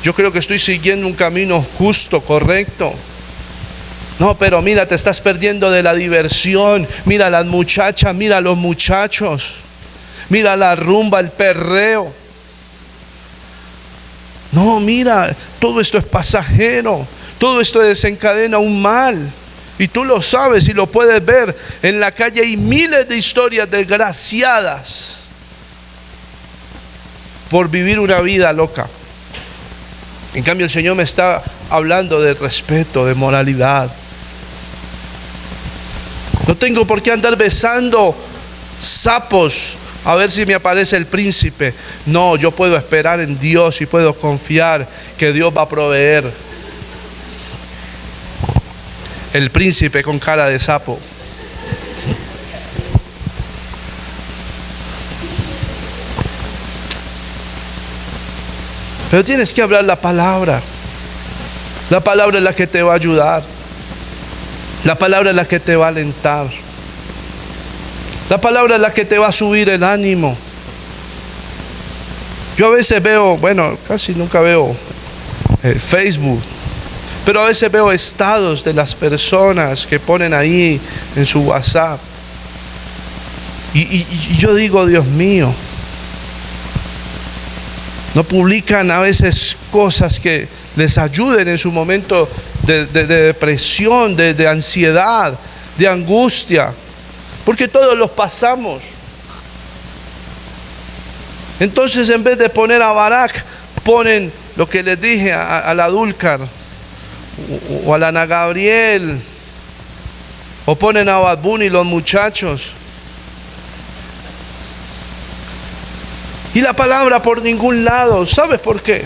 Yo creo que estoy siguiendo un camino justo, correcto. No, pero mira, te estás perdiendo de la diversión. Mira las muchachas, mira los muchachos. Mira la rumba, el perreo. No, mira, todo esto es pasajero. Todo esto desencadena un mal. Y tú lo sabes y lo puedes ver. En la calle hay miles de historias desgraciadas por vivir una vida loca. En cambio, el Señor me está hablando de respeto, de moralidad. No tengo por qué andar besando sapos a ver si me aparece el príncipe. No, yo puedo esperar en Dios y puedo confiar que Dios va a proveer el príncipe con cara de sapo. Pero tienes que hablar la palabra. La palabra es la que te va a ayudar. La palabra es la que te va a alentar. La palabra es la que te va a subir el ánimo. Yo a veces veo, bueno, casi nunca veo Facebook, pero a veces veo estados de las personas que ponen ahí en su WhatsApp. Y yo digo, Dios mío, no publican a veces cosas que les ayuden en su momento de depresión, de ansiedad, de angustia, porque todos los pasamos. Entonces, en vez de poner a Barak, ponen lo que les dije a la Dúlcar o a la Ana Gabriel, o ponen a Bad Bunny los muchachos. Y la palabra por ningún lado. ¿Sabes por qué?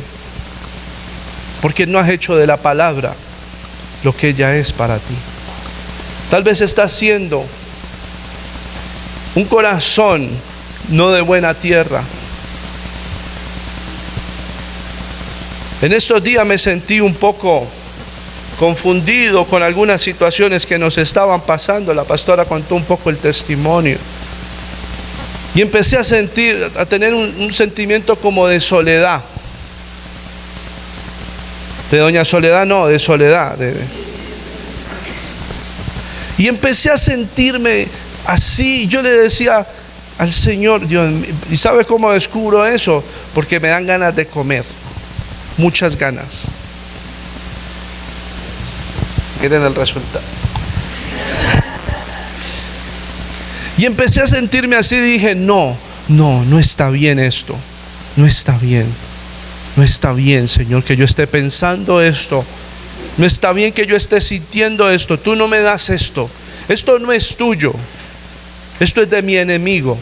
Porque no has hecho de la palabra lo que ella es para ti. Tal vez estás siendo un corazón no de buena tierra. En estos días me sentí un poco confundido con algunas situaciones que nos estaban pasando. La pastora contó un poco el testimonio. Y empecé a tener un sentimiento como de soledad. De doña Soledad, no, de soledad. Y empecé a sentirme así. Yo le decía al Señor, Dios, ¿y sabes cómo descubro eso? Porque me dan ganas de comer. Muchas ganas. Miren el resultado. Y empecé a sentirme así y dije, no está bien esto. No está bien. No está bien, Señor, que yo esté pensando esto. No está bien que yo esté sintiendo esto. Tú no me das esto. Esto no es tuyo. Esto es de mi enemigo.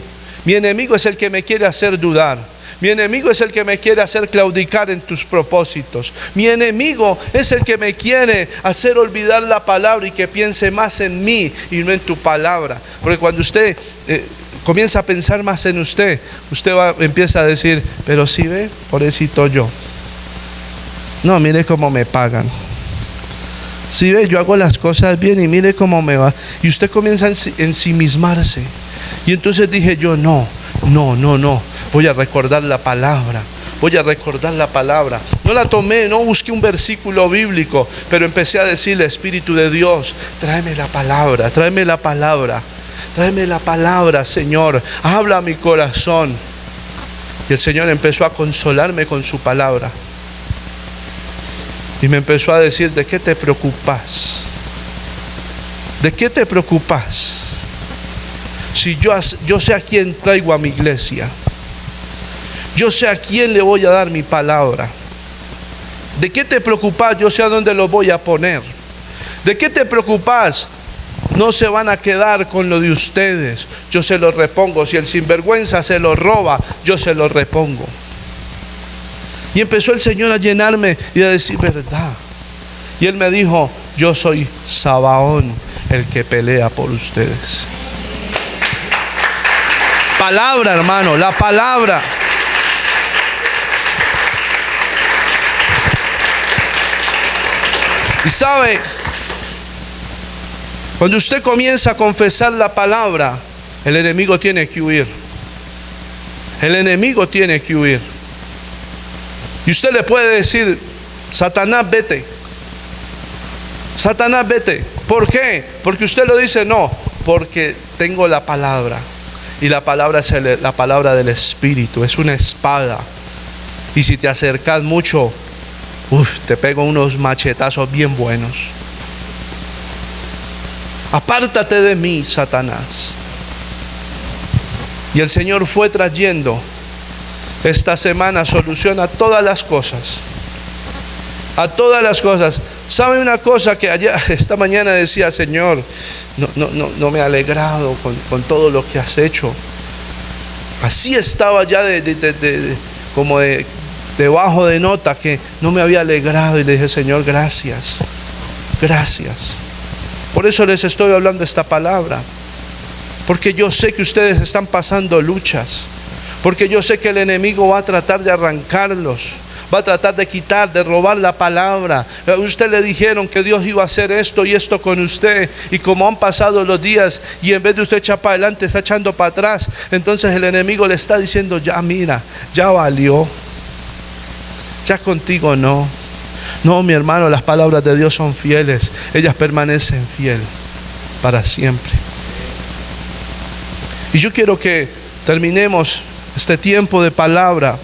Mi enemigo es el que me quiere hacer dudar. Mi enemigo es el que me quiere hacer claudicar en tus propósitos. Mi enemigo es el que me quiere hacer olvidar la palabra y que piense más en mí y no en tu palabra. Porque cuando usted comienza a pensar más en usted empieza a decir, pero si ve, pobrecito yo. No, mire cómo me pagan. Si ve, yo hago las cosas bien y mire cómo me va. Y usted comienza a ensimismarse. Y entonces dije yo, no. Voy a recordar la palabra. voy a recordar la palabra. No la tomé, no busqué un versículo bíblico, pero empecé a decirle, Espíritu de Dios, tráeme la palabra, tráeme la palabra, tráeme la palabra, Señor, habla a mi corazón. Y el Señor empezó a consolarme con su palabra. Y me empezó a decir, ¿de qué te preocupas? ¿De qué te preocupas? Si yo sé a quién traigo a mi iglesia. Yo sé a quién le voy a dar mi palabra. ¿De qué te preocupas? Yo sé a dónde lo voy a poner. ¿De qué te preocupas? No se van a quedar con lo de ustedes. Yo se lo repongo. Si el sinvergüenza se lo roba, yo se lo repongo. Y empezó el Señor a llenarme y a decir verdad. Y Él me dijo, yo soy Sabaón, el que pelea por ustedes. Palabra, hermano, la palabra. Y sabe, cuando usted comienza a confesar la palabra, el enemigo tiene que huir. El enemigo tiene que huir. Y usted le puede decir, Satanás, vete. Satanás, vete. ¿Por qué? Porque usted lo dice, no, porque tengo la palabra. Y la palabra es la palabra del Espíritu, es una espada. Y si te acercas mucho, te pego unos machetazos bien buenos. Apártate de mí, Satanás. Y el Señor fue trayendo esta semana solución a todas las cosas. A todas las cosas. ¿Sabe una cosa que esta mañana decía, Señor, no me he alegrado con todo lo que has hecho? Así estaba ya como debajo de nota, que no me había alegrado. Y le dije, Señor, gracias. Gracias. Por eso les estoy hablando esta palabra. Porque yo sé que ustedes están pasando luchas. Porque yo sé que el enemigo va a tratar de arrancarlos. Va a tratar de quitar, de robar la palabra. A usted le dijeron que Dios iba a hacer esto y esto con usted. Y como han pasado los días y en vez de usted echar para adelante, está echando para atrás. Entonces el enemigo le está diciendo, ya mira, ya valió. Ya contigo no. No, mi hermano, las palabras de Dios son fieles. Ellas permanecen fiel para siempre. Y yo quiero que terminemos este tiempo de palabra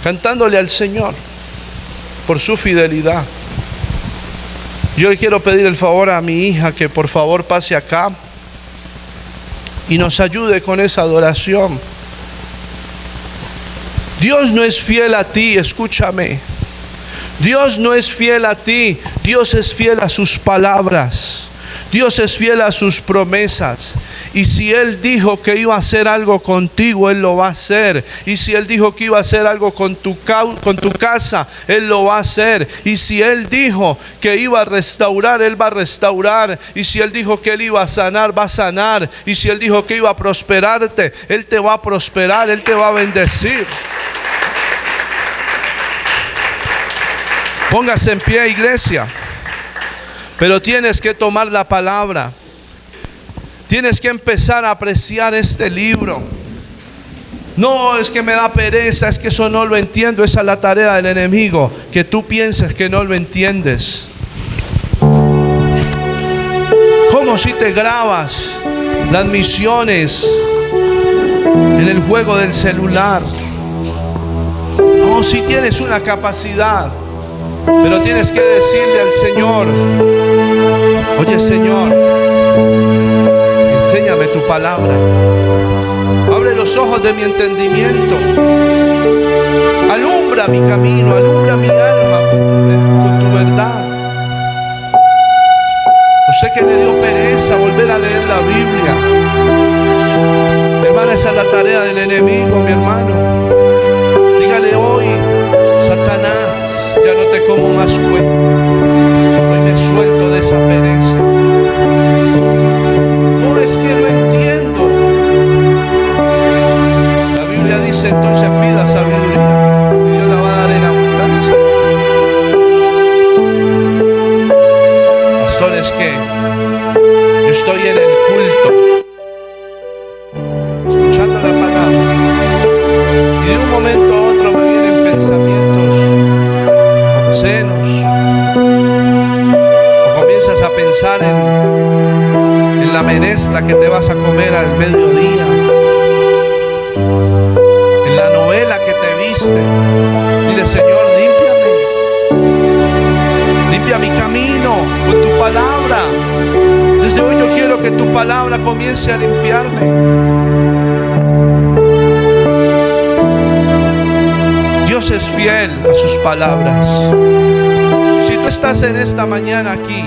cantándole al Señor por su fidelidad. Yo le quiero pedir el favor a mi hija que por favor pase acá y nos ayude con esa adoración. Dios no es fiel a ti, escúchame. Dios no es fiel a ti, Dios es fiel a sus palabras. Dios es fiel a sus promesas. Y si Él dijo que iba a hacer algo contigo, Él lo va a hacer. Y si Él dijo que iba a hacer algo con tu casa, Él lo va a hacer. Y si Él dijo que iba a restaurar, Él va a restaurar. Y si Él dijo que Él iba a sanar, va a sanar. Y si Él dijo que iba a prosperarte, Él te va a prosperar, Él te va a bendecir. Póngase en pie, iglesia. Pero tienes que tomar la palabra. Tienes que empezar a apreciar este libro. No, es que me da pereza, es que eso no lo entiendo. Esa es la tarea del enemigo, que tú pienses que no lo entiendes. Como si te grabas las misiones en el juego del celular. No, si tienes una capacidad, pero tienes que decirle al Señor, oye Señor, enséñame tu palabra. Abre los ojos de mi entendimiento. Alumbra mi camino, alumbra mi alma con tu verdad. Usted que le dio pereza volver a leer la Biblia. Mi hermana, esa es la tarea del enemigo, mi hermano. Dígale hoy, Satanás, ya no te como más cuento. Hoy me suelto de esa pereza. No es que lo entiendo. La Biblia dice entonces pida sabiduría y Dios la va a dar en abundancia. Pastor, es que yo estoy en el culto escuchando la palabra y de un momento extra que te vas a comer al mediodía, en la novela que te viste. Dile: Señor, limpia mi camino con tu palabra. Desde hoy yo quiero que tu palabra comience a limpiarme. Dios es fiel a sus palabras. Si tú estás en esta mañana aquí,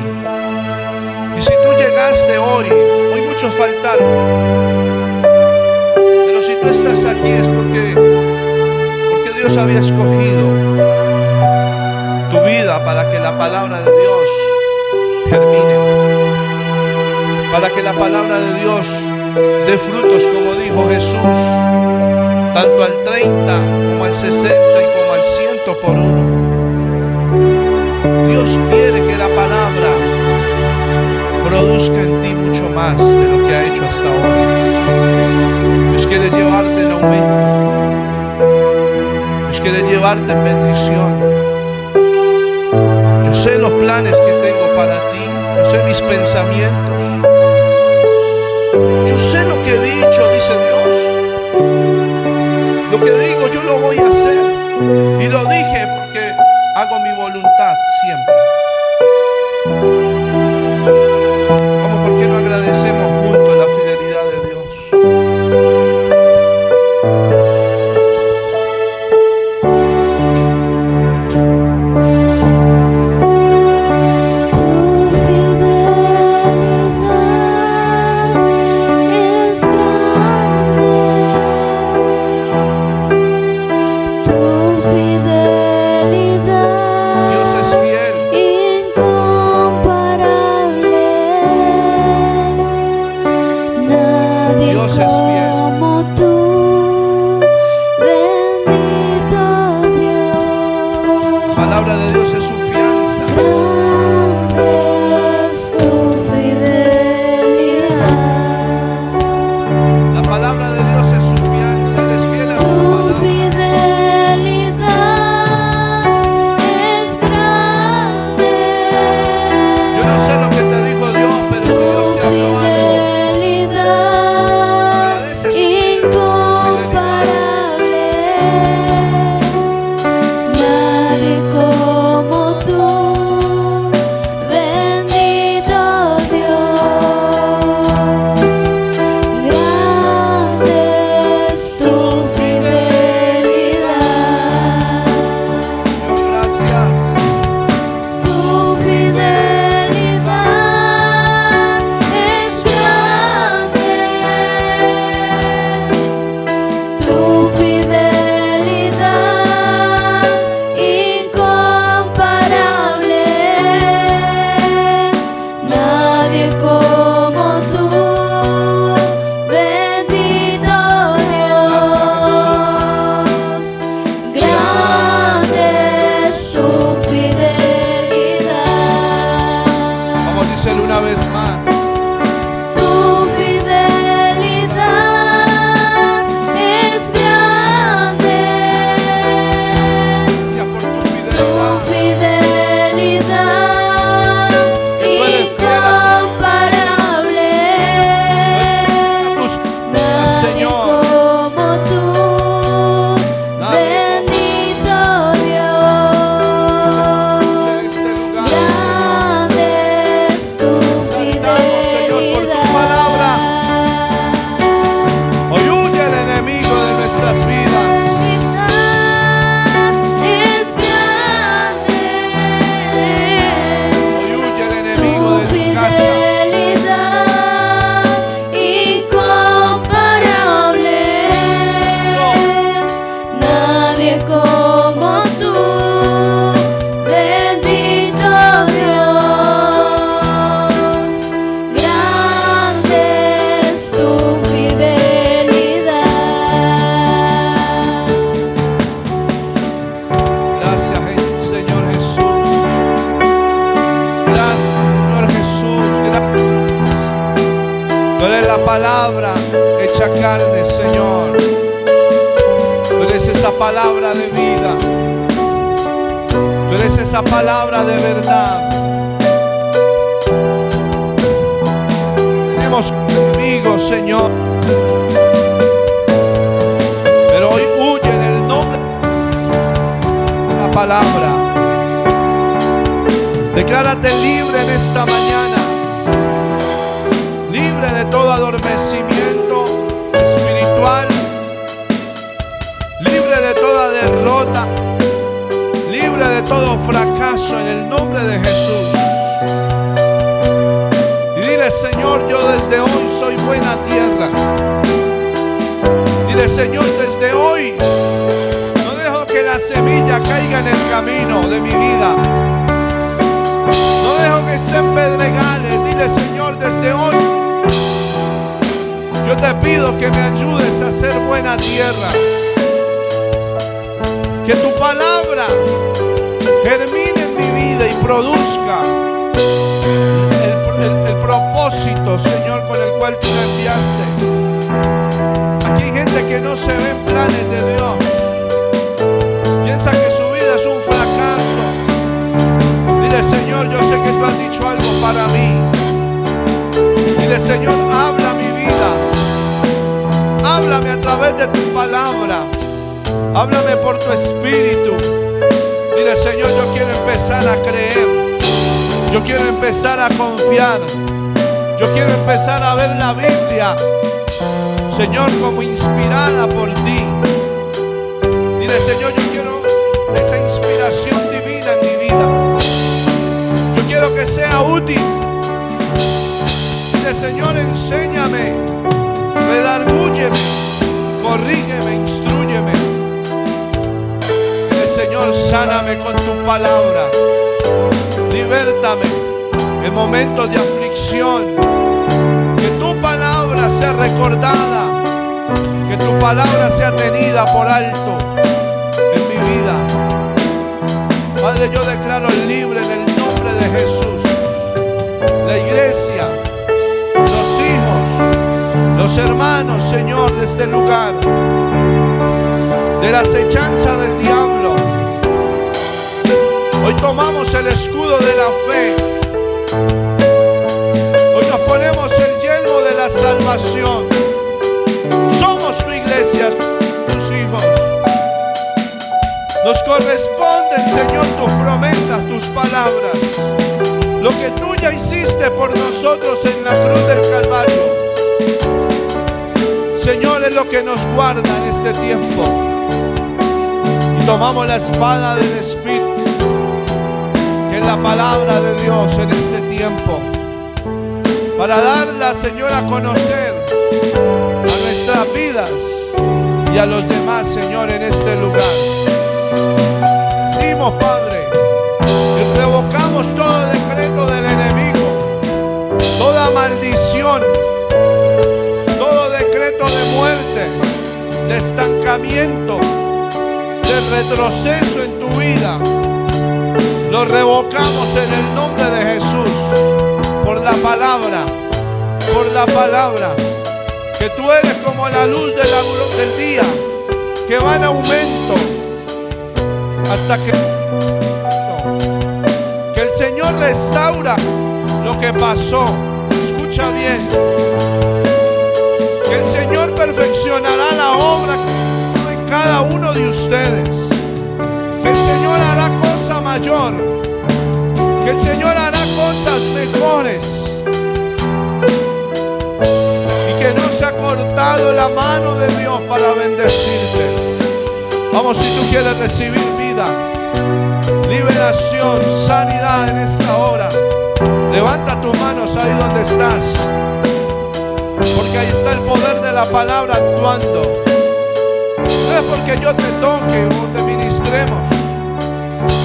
y si tú llegaste hoy muchos faltaron, pero si tú estás aquí es porque Dios había escogido tu vida para que la palabra de Dios germine, para que la palabra de Dios dé frutos, como dijo Jesús, tanto al 30 como al 60 y como al 100 por uno. Dios quiere que la palabra produzca en ti mucho más de lo que ha hecho hasta ahora. Dios quiere llevarte en aumento. Dios quiere llevarte en bendición. Yo sé los planes que tengo para ti. Yo sé mis pensamientos. Yo sé lo que he dicho, dice Dios. Lo que digo yo lo voy a hacer. Y lo dije porque hago mi voluntad siempre. ¿Por qué no agradecemos juntos la fidelidad de Dios? palabra hecha carne, Señor. Tú eres esa palabra de vida. Tú eres esa palabra de verdad. Tenemos enemigo, Señor. Pero hoy huye en el nombre de la palabra. Declárate libre en esta mañana, libre de todo adormecimiento espiritual, libre de toda derrota, libre de todo fracaso en el nombre de Jesús. Y dile: Señor, yo desde hoy soy buena tierra. Dile: Señor, desde hoy no dejo que la semilla caiga en el camino de mi vida. No dejo que esté en pedregales. Dile: Señor, desde hoy yo te pido que me ayudes a ser buena tierra. Que tu palabra germine en mi vida y produzca el propósito, Señor, con el cual tú me enviaste. Aquí hay gente que no se ve en planes de Dios. Piensa que su vida es un fracaso. Dile: Señor, yo sé que tú has dicho algo para mí. Dile: Señor, habla mi vida. Háblame a través de tu palabra. Háblame por tu espíritu. Dile: Señor, yo quiero empezar a creer. Yo quiero empezar a confiar. Yo quiero empezar a ver la Biblia, Señor, como inspirada por ti. Dile: Señor, yo quiero esa inspiración divina en mi vida. Yo quiero que sea útil. Dile: Señor, enséñame, redárgúyeme, corrígeme, instrúyeme. Dile: Señor, sáname con tu palabra. Libértame en momentos de aflicción. Que tu palabra sea recordada. Que tu palabra sea tenida por alto en mi vida. Padre, yo declaro libre en el nombre de Jesús la iglesia, los hijos, los hermanos, Señor, de este lugar, de la acechanza del diablo. Hoy tomamos el escudo de la fe. Hoy nos ponemos el yelmo de la salvación. Somos tu iglesia, tus hijos. Nos corresponden, Señor, tus promesas, tus palabras. Lo que tú ya hiciste por nosotros en la cruz del Calvario, Señor, es lo que nos guarda en este tiempo. Y tomamos la espada del Espíritu, que es la palabra de Dios en este tiempo, para darla, Señor, a conocer a nuestras vidas y a los demás, Señor, en este lugar. Decimos, Padre, que revocamos todo decreto del enemigo, toda maldición, todo decreto de muerte, de estancamiento, de retroceso en tu vida. Lo revocamos en el nombre de Jesús, por la palabra, que tú eres como la luz del día, que va en aumento hasta que el Señor restaura lo que pasó. Escucha bien, que el Señor perfeccionará la obra en cada uno de ustedes, que el Señor hará cosa mayor, que el Señor hará cosas mejores, y que no se ha cortado la mano de Dios para bendecirte. Vamos, si tú quieres recibir vida, liberación, sanidad en esta hora, levanta tus manos ahí donde estás, porque ahí está el poder de la palabra actuando. No es porque yo te toque o te ministremos,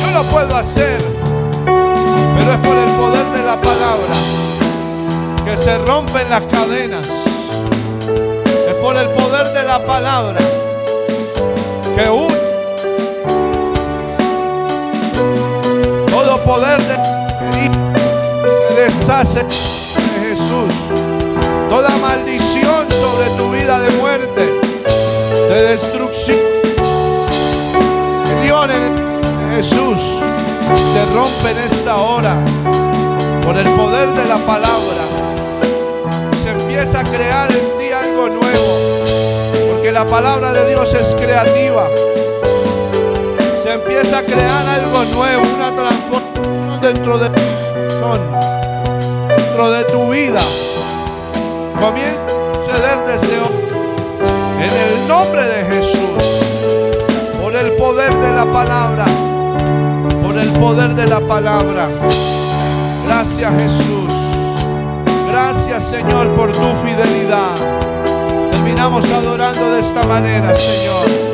yo lo puedo hacer, pero es por el poder de la palabra que se rompen las cadenas. Es por el poder de la palabra que une. Todo poder de deshace de Jesús. Toda maldición sobre tu vida de muerte, de destrucción, en Jesús se rompe en esta hora por el poder de la palabra. Se empieza empieza a crear en ti algo nuevo, porque la palabra de Dios es creativa. Se empieza a crear algo nuevo, una transformación dentro de tu corazón, dentro de tu vida. Comienza a suceder desde hoy, en el nombre de Jesús, por el poder de la palabra, por el poder de la palabra. Gracias, Jesús. Gracias, Señor, por tu fidelidad. Terminamos adorando de esta manera, Señor.